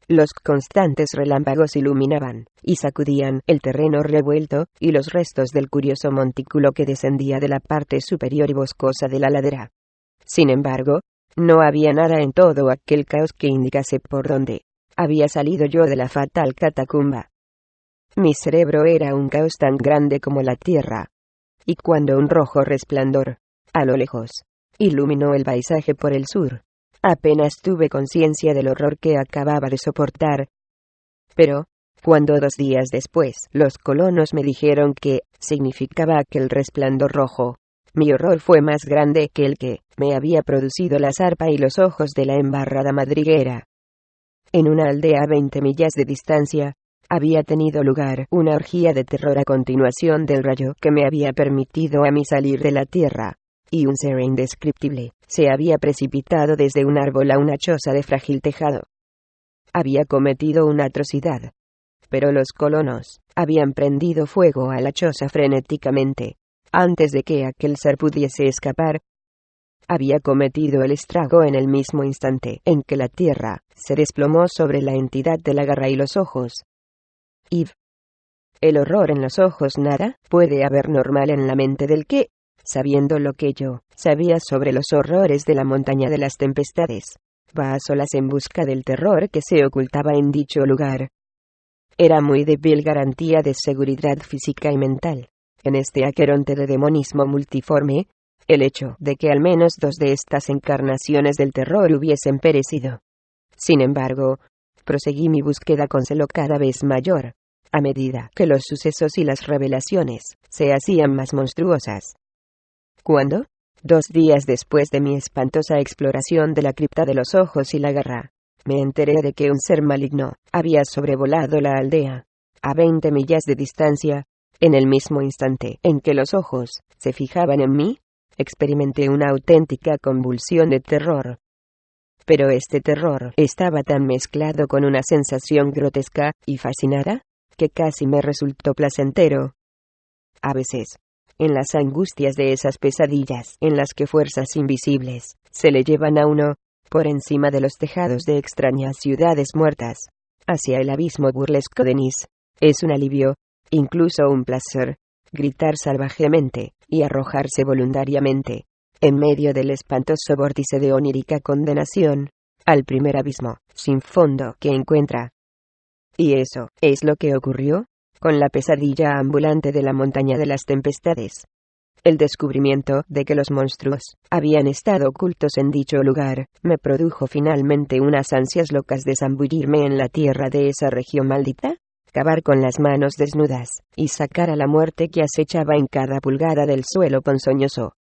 Los constantes relámpagos iluminaban, y sacudían el terreno revuelto, y los restos del curioso montículo que descendía de la parte superior y boscosa de la ladera. Sin embargo, no había nada en todo aquel caos que indicase por dónde había salido yo de la fatal catacumba. Mi cerebro era un caos tan grande como la tierra. Y cuando un rojo resplandor, a lo lejos, iluminó el paisaje por el sur, apenas tuve conciencia del horror que acababa de soportar. Pero, cuando 2 días después los colonos me dijeron qué significaba aquel resplandor rojo, mi horror fue más grande que el que me había producido la zarpa y los ojos de la embarrada madriguera. En una aldea a 20 millas de distancia, había tenido lugar una orgía de terror a continuación del rayo que me había permitido a mí salir de la tierra, y un ser indescriptible se había precipitado desde un árbol a una choza de frágil tejado. Había cometido una atrocidad, pero los colonos habían prendido fuego a la choza frenéticamente, antes de que aquel ser pudiese escapar. Había cometido el estrago en el mismo instante en que la tierra se desplomó sobre la entidad de la garra y los ojos. Y el horror en los ojos. Nada puede haber normal en la mente del que, sabiendo lo que yo sabía sobre los horrores de la montaña de las tempestades, va a solas en busca del terror que se ocultaba en dicho lugar. Era muy débil garantía de seguridad física y mental, en este aqueronte de demonismo multiforme, el hecho de que al menos 2 de estas encarnaciones del terror hubiesen perecido. Sin embargo, proseguí mi búsqueda con celo cada vez mayor, a medida que los sucesos y las revelaciones se hacían más monstruosas. Cuando, 2 días después de mi espantosa exploración de la cripta de los ojos y la garra, me enteré de que un ser maligno había sobrevolado la aldea, a 20 millas de distancia, en el mismo instante en que los ojos se fijaban en mí, experimenté una auténtica convulsión de terror. Pero este terror estaba tan mezclado con una sensación grotesca y fascinada, que casi me resultó placentero. A veces, en las angustias de esas pesadillas en las que fuerzas invisibles se le llevan a uno, por encima de los tejados de extrañas ciudades muertas, hacia el abismo burlesco de Nice, es un alivio, incluso un placer, gritar salvajemente y arrojarse voluntariamente, en medio del espantoso vórtice de onírica condenación, al primer abismo sin fondo que encuentra. Y eso es lo que ocurrió con la pesadilla ambulante de la montaña de las tempestades. El descubrimiento de que los monstruos habían estado ocultos en dicho lugar me produjo finalmente unas ansias locas de zambullirme en la tierra de esa región maldita, cavar con las manos desnudas y sacar a la muerte que acechaba en cada pulgada del suelo ponzoñoso.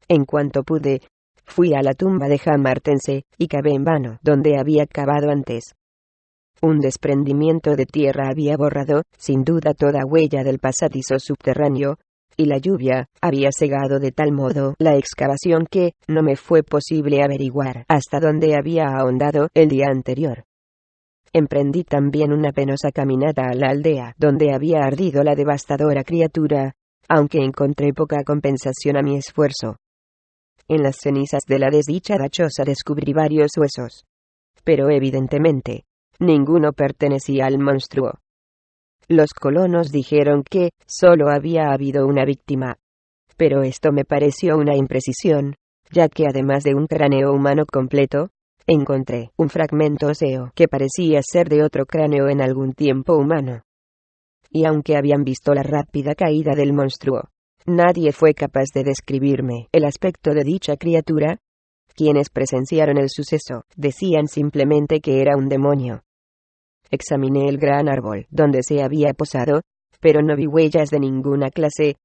En cuanto pude, fui a la tumba de Jamartense y cavé en vano donde había cavado antes. Un desprendimiento de tierra había borrado, sin duda, toda huella del pasadizo subterráneo, y la lluvia había cegado de tal modo la excavación que no me fue posible averiguar hasta dónde había ahondado el día anterior. Emprendí también una penosa caminata a la aldea donde había ardido la devastadora criatura, aunque encontré poca compensación a mi esfuerzo. En las cenizas de la desdichada choza descubrí varios huesos, pero evidentemente ninguno pertenecía al monstruo. Los colonos dijeron que solo había habido una víctima, pero esto me pareció una imprecisión, ya que además de un cráneo humano completo, encontré un fragmento óseo que parecía ser de otro cráneo en algún tiempo humano. Y aunque habían visto la rápida caída del monstruo, nadie fue capaz de describirme el aspecto de dicha criatura. Quienes presenciaron el suceso decían simplemente que era un demonio. Examiné el gran árbol donde se había posado, pero no vi huellas de ninguna clase.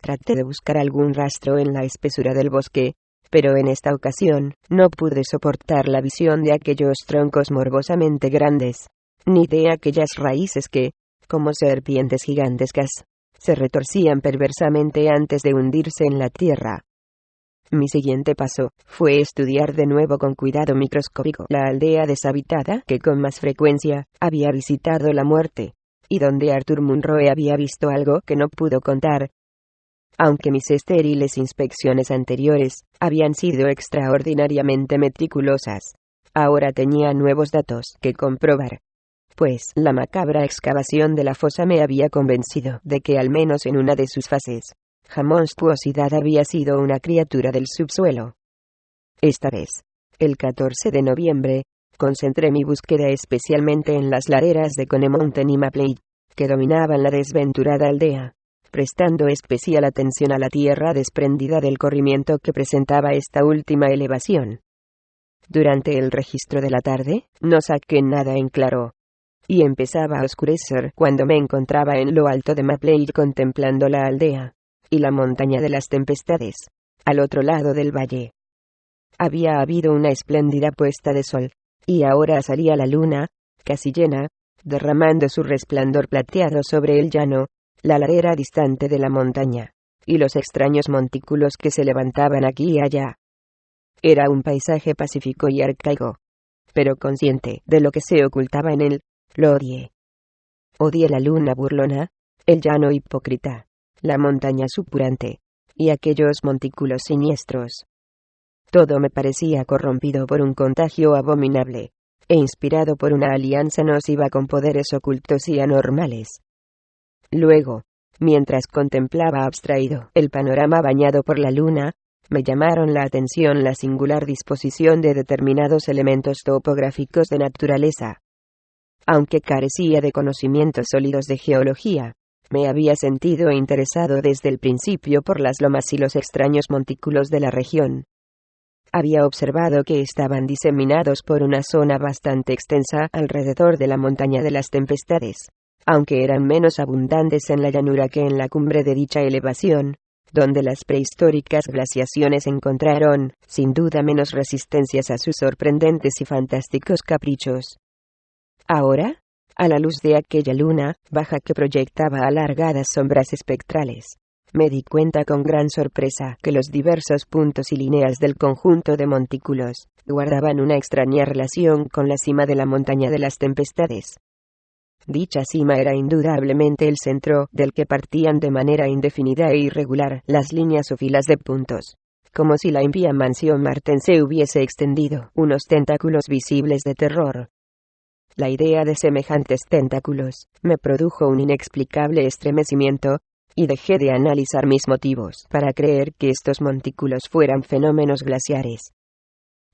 Traté de buscar algún rastro en la espesura del bosque, Pero en esta ocasión, no pude soportar la visión de aquellos troncos morbosamente grandes, ni de aquellas raíces que, como serpientes gigantescas, se retorcían perversamente antes de hundirse en la tierra. Mi siguiente paso fue estudiar de nuevo con cuidado microscópico la aldea deshabitada que con más frecuencia había visitado la muerte, y donde Arthur Munroe había visto algo que no pudo contar. Aunque mis estériles inspecciones anteriores habían sido extraordinariamente meticulosas, ahora tenía nuevos datos que comprobar. Pues la macabra excavación de la fosa me había convencido de que al menos en una de sus fases, la monstruosidad había sido una criatura del subsuelo. Esta vez, el 14 de noviembre, concentré mi búsqueda especialmente en las laderas de Cone Mountain y Maple, que dominaban la desventurada aldea, prestando especial atención a la tierra desprendida del corrimiento que presentaba esta última elevación. Durante el registro de la tarde, no saqué nada en claro, y empezaba a oscurecer cuando me encontraba en lo alto de Maple contemplando la aldea y la montaña de las tempestades, al otro lado del valle. Había habido una espléndida puesta de sol, y ahora salía la luna, casi llena, derramando su resplandor plateado sobre el llano, la ladera distante de la montaña, y los extraños montículos que se levantaban aquí y allá. Era un paisaje pacífico y arcaico, pero consciente de lo que se ocultaba en él, lo odié. Odié la luna burlona, el llano hipócrita, la montaña supurante, y aquellos montículos siniestros. Todo me parecía corrompido por un contagio abominable, e inspirado por una alianza nociva con poderes ocultos y anormales. Luego, mientras contemplaba abstraído el panorama bañado por la luna, me llamaron la atención la singular disposición de determinados elementos topográficos de naturaleza. Aunque carecía de conocimientos sólidos de geología, me había sentido interesado desde el principio por las lomas y los extraños montículos de la región. Había observado que estaban diseminados por una zona bastante extensa alrededor de la montaña de las tempestades, aunque eran menos abundantes en la llanura que en la cumbre de dicha elevación, donde las prehistóricas glaciaciones encontraron, sin duda, menos resistencias a sus sorprendentes y fantásticos caprichos. Ahora, a la luz de aquella luna baja que proyectaba alargadas sombras espectrales, me di cuenta con gran sorpresa que los diversos puntos y líneas del conjunto de montículos guardaban una extraña relación con la cima de la montaña de las tempestades. Dicha cima era indudablemente el centro del que partían de manera indefinida e irregular las líneas o filas de puntos, como si la impía mansión martense hubiese extendido unos tentáculos visibles de terror. La idea de semejantes tentáculos me produjo un inexplicable estremecimiento, y dejé de analizar mis motivos para creer que estos montículos fueran fenómenos glaciares.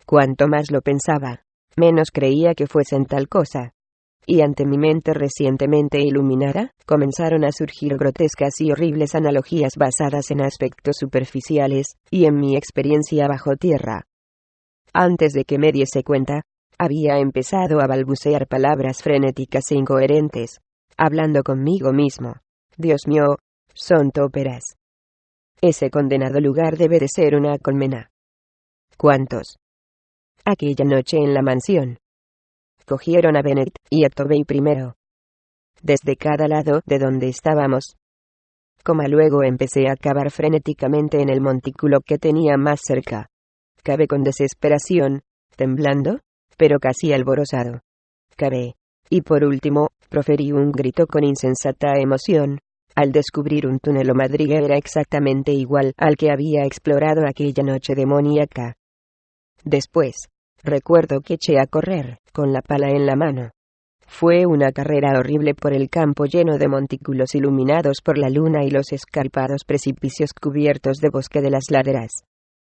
Cuanto más lo pensaba, menos creía que fuesen tal cosa. Y ante mi mente recientemente iluminada, comenzaron a surgir grotescas y horribles analogías basadas en aspectos superficiales, y en mi experiencia bajo tierra. Antes de que me diese cuenta, había empezado a balbucear palabras frenéticas e incoherentes, hablando conmigo mismo. Dios mío, son tóperas. Ese condenado lugar debe de ser una colmena. ¿Cuántos? Aquella noche en la mansión cogieron a Bennett y a Tobey primero, desde cada lado de donde estábamos. Luego empecé a cavar frenéticamente en el montículo que tenía más cerca. Cavé con desesperación, temblando, pero casi alborozado. Cavé, y por último, proferí un grito con insensata emoción, al descubrir un túnel o madriguera exactamente igual al que había explorado aquella noche demoníaca. Después, recuerdo que eché a correr, con la pala en la mano. Fue una carrera horrible por el campo lleno de montículos iluminados por la luna y los escarpados precipicios cubiertos de bosque de las laderas.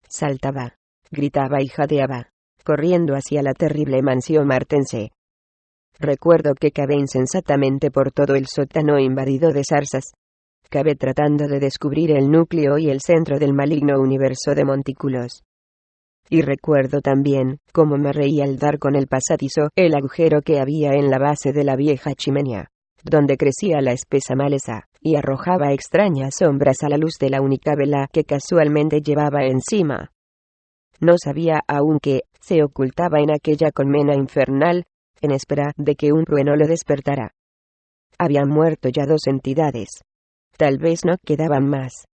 Saltaba, gritaba y jadeaba, corriendo hacia la terrible mansión martense. Recuerdo que cavé insensatamente por todo el sótano invadido de zarzas. Cavé tratando de descubrir el núcleo y el centro del maligno universo de montículos. Y recuerdo también cómo me reí al dar con el pasadizo, el agujero que había en la base de la vieja chimenea, donde crecía la espesa maleza, y arrojaba extrañas sombras a la luz de la única vela que casualmente llevaba encima. No sabía aún que se ocultaba en aquella colmena infernal, en espera de que un trueno lo despertara. Habían muerto ya 2 entidades. Tal vez no quedaban más.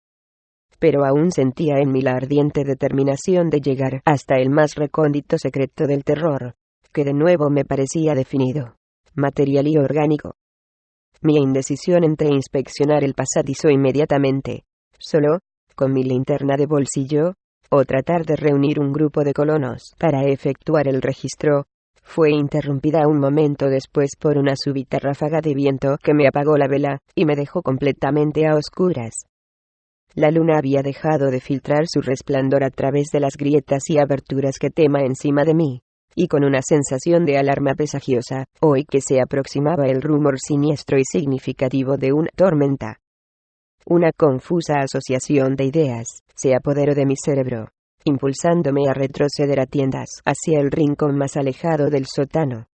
Pero aún sentía en mí la ardiente determinación de llegar hasta el más recóndito secreto del terror, que de nuevo me parecía definido, material y orgánico. Mi indecisión entre inspeccionar el pasadizo inmediatamente, solo, con mi linterna de bolsillo, o tratar de reunir un grupo de colonos para efectuar el registro, fue interrumpida un momento después por una súbita ráfaga de viento que me apagó la vela y me dejó completamente a oscuras. La luna había dejado de filtrar su resplandor a través de las grietas y aberturas que tema encima de mí, y con una sensación de alarma presagiosa, oí que se aproximaba el rumor siniestro y significativo de una tormenta. Una confusa asociación de ideas se apoderó de mi cerebro, impulsándome a retroceder a tiendas hacia el rincón más alejado del sótano.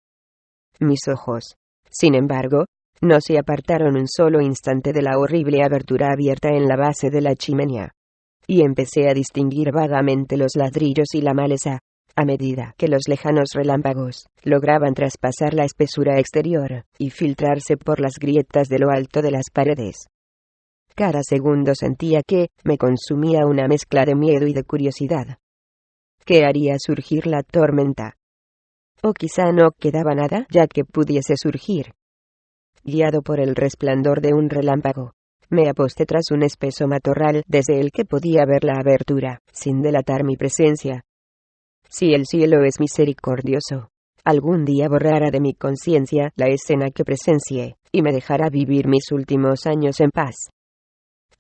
Mis ojos, sin embargo, no se apartaron un solo instante de la horrible abertura abierta en la base de la chimenea, y empecé a distinguir vagamente los ladrillos y la maleza, a medida que los lejanos relámpagos lograban traspasar la espesura exterior y filtrarse por las grietas de lo alto de las paredes. Cada segundo sentía que me consumía una mezcla de miedo y de curiosidad. ¿Qué haría surgir la tormenta? O quizá no quedaba nada ya que pudiese surgir. Guiado por el resplandor de un relámpago, me aposté tras un espeso matorral desde el que podía ver la abertura, sin delatar mi presencia. Si el cielo es misericordioso, algún día borrará de mi conciencia la escena que presencié, y me dejará vivir mis últimos años en paz.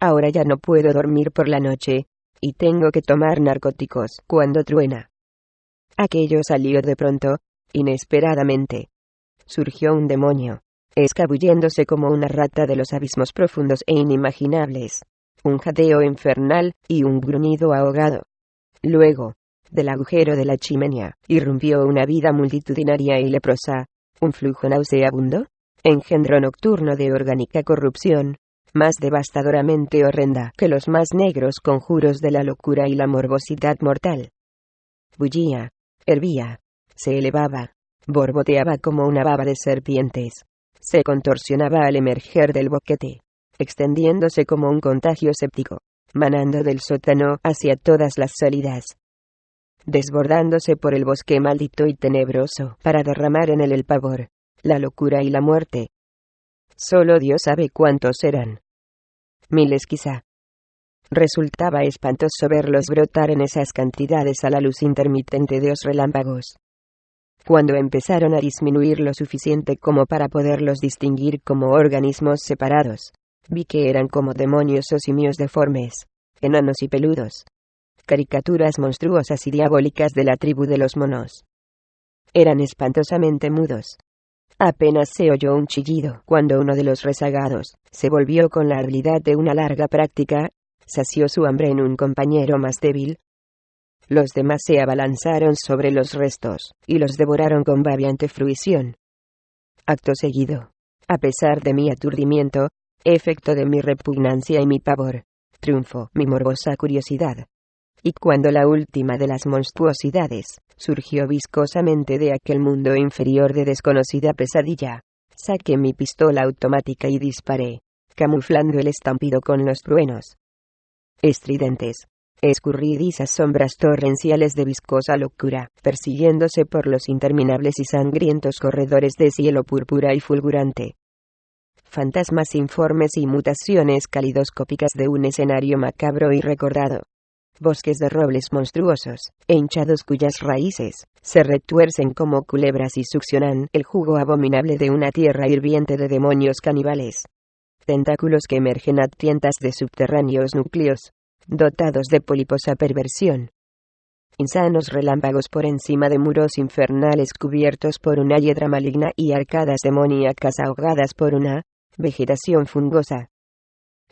Ahora ya no puedo dormir por la noche, y tengo que tomar narcóticos cuando truena. Aquello salió de pronto, inesperadamente. Surgió un demonio, escabulléndose como una rata de los abismos profundos e inimaginables. Un jadeo infernal, y un gruñido ahogado. Luego, del agujero de la chimenea, irrumpió una vida multitudinaria y leprosa, un flujo nauseabundo, engendro nocturno de orgánica corrupción, más devastadoramente horrenda que los más negros conjuros de la locura y la morbosidad mortal. Bullía, hervía, se elevaba, borboteaba como una baba de serpientes, se contorsionaba al emerger del boquete, extendiéndose como un contagio séptico, manando del sótano hacia todas las salidas, desbordándose por el bosque maldito y tenebroso para derramar en él el pavor, la locura y la muerte. Solo Dios sabe cuántos eran. Miles quizá. Resultaba espantoso verlos brotar en esas cantidades a la luz intermitente de los relámpagos. Cuando empezaron a disminuir lo suficiente como para poderlos distinguir como organismos separados, vi que eran como demonios o simios deformes, enanos y peludos. Caricaturas monstruosas y diabólicas de la tribu de los monos. Eran espantosamente mudos. Apenas se oyó un chillido cuando uno de los rezagados se volvió con la habilidad de una larga práctica, sació su hambre en un compañero más débil. Los demás se abalanzaron sobre los restos y los devoraron con babeante fruición. Acto seguido, a pesar de mi aturdimiento, efecto de mi repugnancia y mi pavor, triunfó mi morbosa curiosidad. Y cuando la última de las monstruosidades surgió viscosamente de aquel mundo inferior de desconocida pesadilla, saqué mi pistola automática y disparé, camuflando el estampido con los truenos. Estridentes, escurridizas sombras torrenciales de viscosa locura, persiguiéndose por los interminables y sangrientos corredores de cielo púrpura y fulgurante. Fantasmas informes y mutaciones calidoscópicas de un escenario macabro y recordado. Bosques de robles monstruosos, e hinchados cuyas raíces se retuercen como culebras y succionan el jugo abominable de una tierra hirviente de demonios caníbales. Tentáculos que emergen a tientas de subterráneos núcleos, dotados de pólipos a perversión. Insanos relámpagos por encima de muros infernales cubiertos por una hiedra maligna y arcadas demoníacas ahogadas por una vegetación fungosa.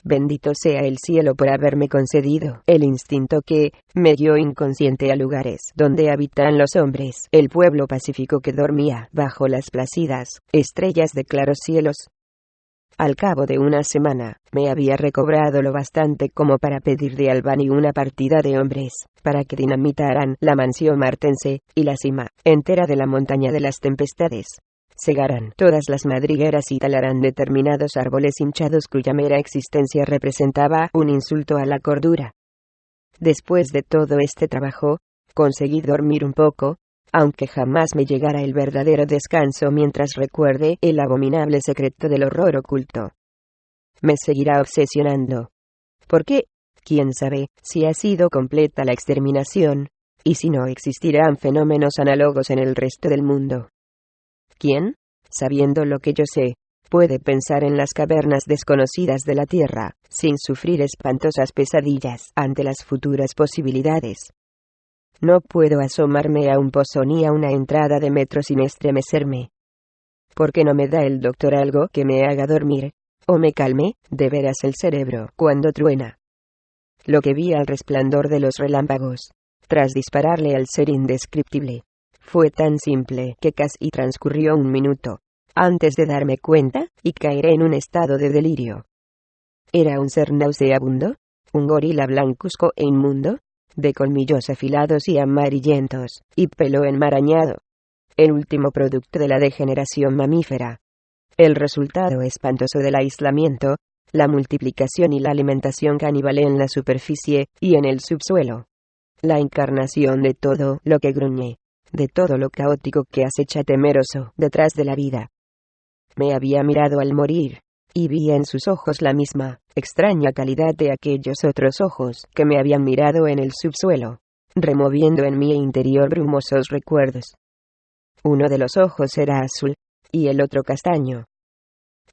Bendito sea el cielo por haberme concedido el instinto que me guió inconsciente a lugares donde habitan los hombres, el pueblo pacífico que dormía bajo las plácidas estrellas de claros cielos. Al cabo de una semana, me había recobrado lo bastante como para pedir de Albany una partida de hombres, para que dinamitaran la mansión martense, y la cima entera de la montaña de las tempestades. Cegarán todas las madrigueras y talarán determinados árboles hinchados cuya mera existencia representaba un insulto a la cordura. Después de todo este trabajo, conseguí dormir un poco, aunque jamás me llegara el verdadero descanso mientras recuerde el abominable secreto del horror oculto. Me seguirá obsesionando. ¿Por qué? ¿Quién sabe si ha sido completa la exterminación, y si no existirán fenómenos análogos en el resto del mundo? ¿Quién, sabiendo lo que yo sé, puede pensar en las cavernas desconocidas de la Tierra, sin sufrir espantosas pesadillas ante las futuras posibilidades? No puedo asomarme a un pozo ni a una entrada de metro sin estremecerme. ¿Por qué no me da el doctor algo que me haga dormir, o me calme, de veras el cerebro, cuando truena? Lo que vi al resplandor de los relámpagos, tras dispararle al ser indescriptible, fue tan simple que casi transcurrió un minuto, antes de darme cuenta, y caer en un estado de delirio. ¿Era un ser nauseabundo? ¿Un gorila blancuzco e inmundo? De colmillos afilados y amarillentos, y pelo enmarañado. El último producto de la degeneración mamífera. El resultado espantoso del aislamiento, la multiplicación y la alimentación caníbal en la superficie y en el subsuelo. La encarnación de todo lo que gruñe, de todo lo caótico que acecha temeroso detrás de la vida. Me había mirado al morir, y vi en sus ojos la misma, extraña calidad de aquellos otros ojos que me habían mirado en el subsuelo, removiendo en mi interior brumosos recuerdos. Uno de los ojos era azul, y el otro castaño.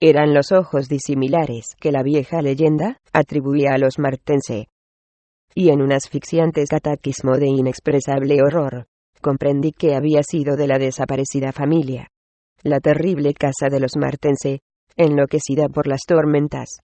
Eran los ojos disimilares que la vieja leyenda atribuía a los martense. Y en un asfixiante cataquismo de inexpresable horror, comprendí que había sido de la desaparecida familia. La terrible casa de los martense, enloquecida por las tormentas,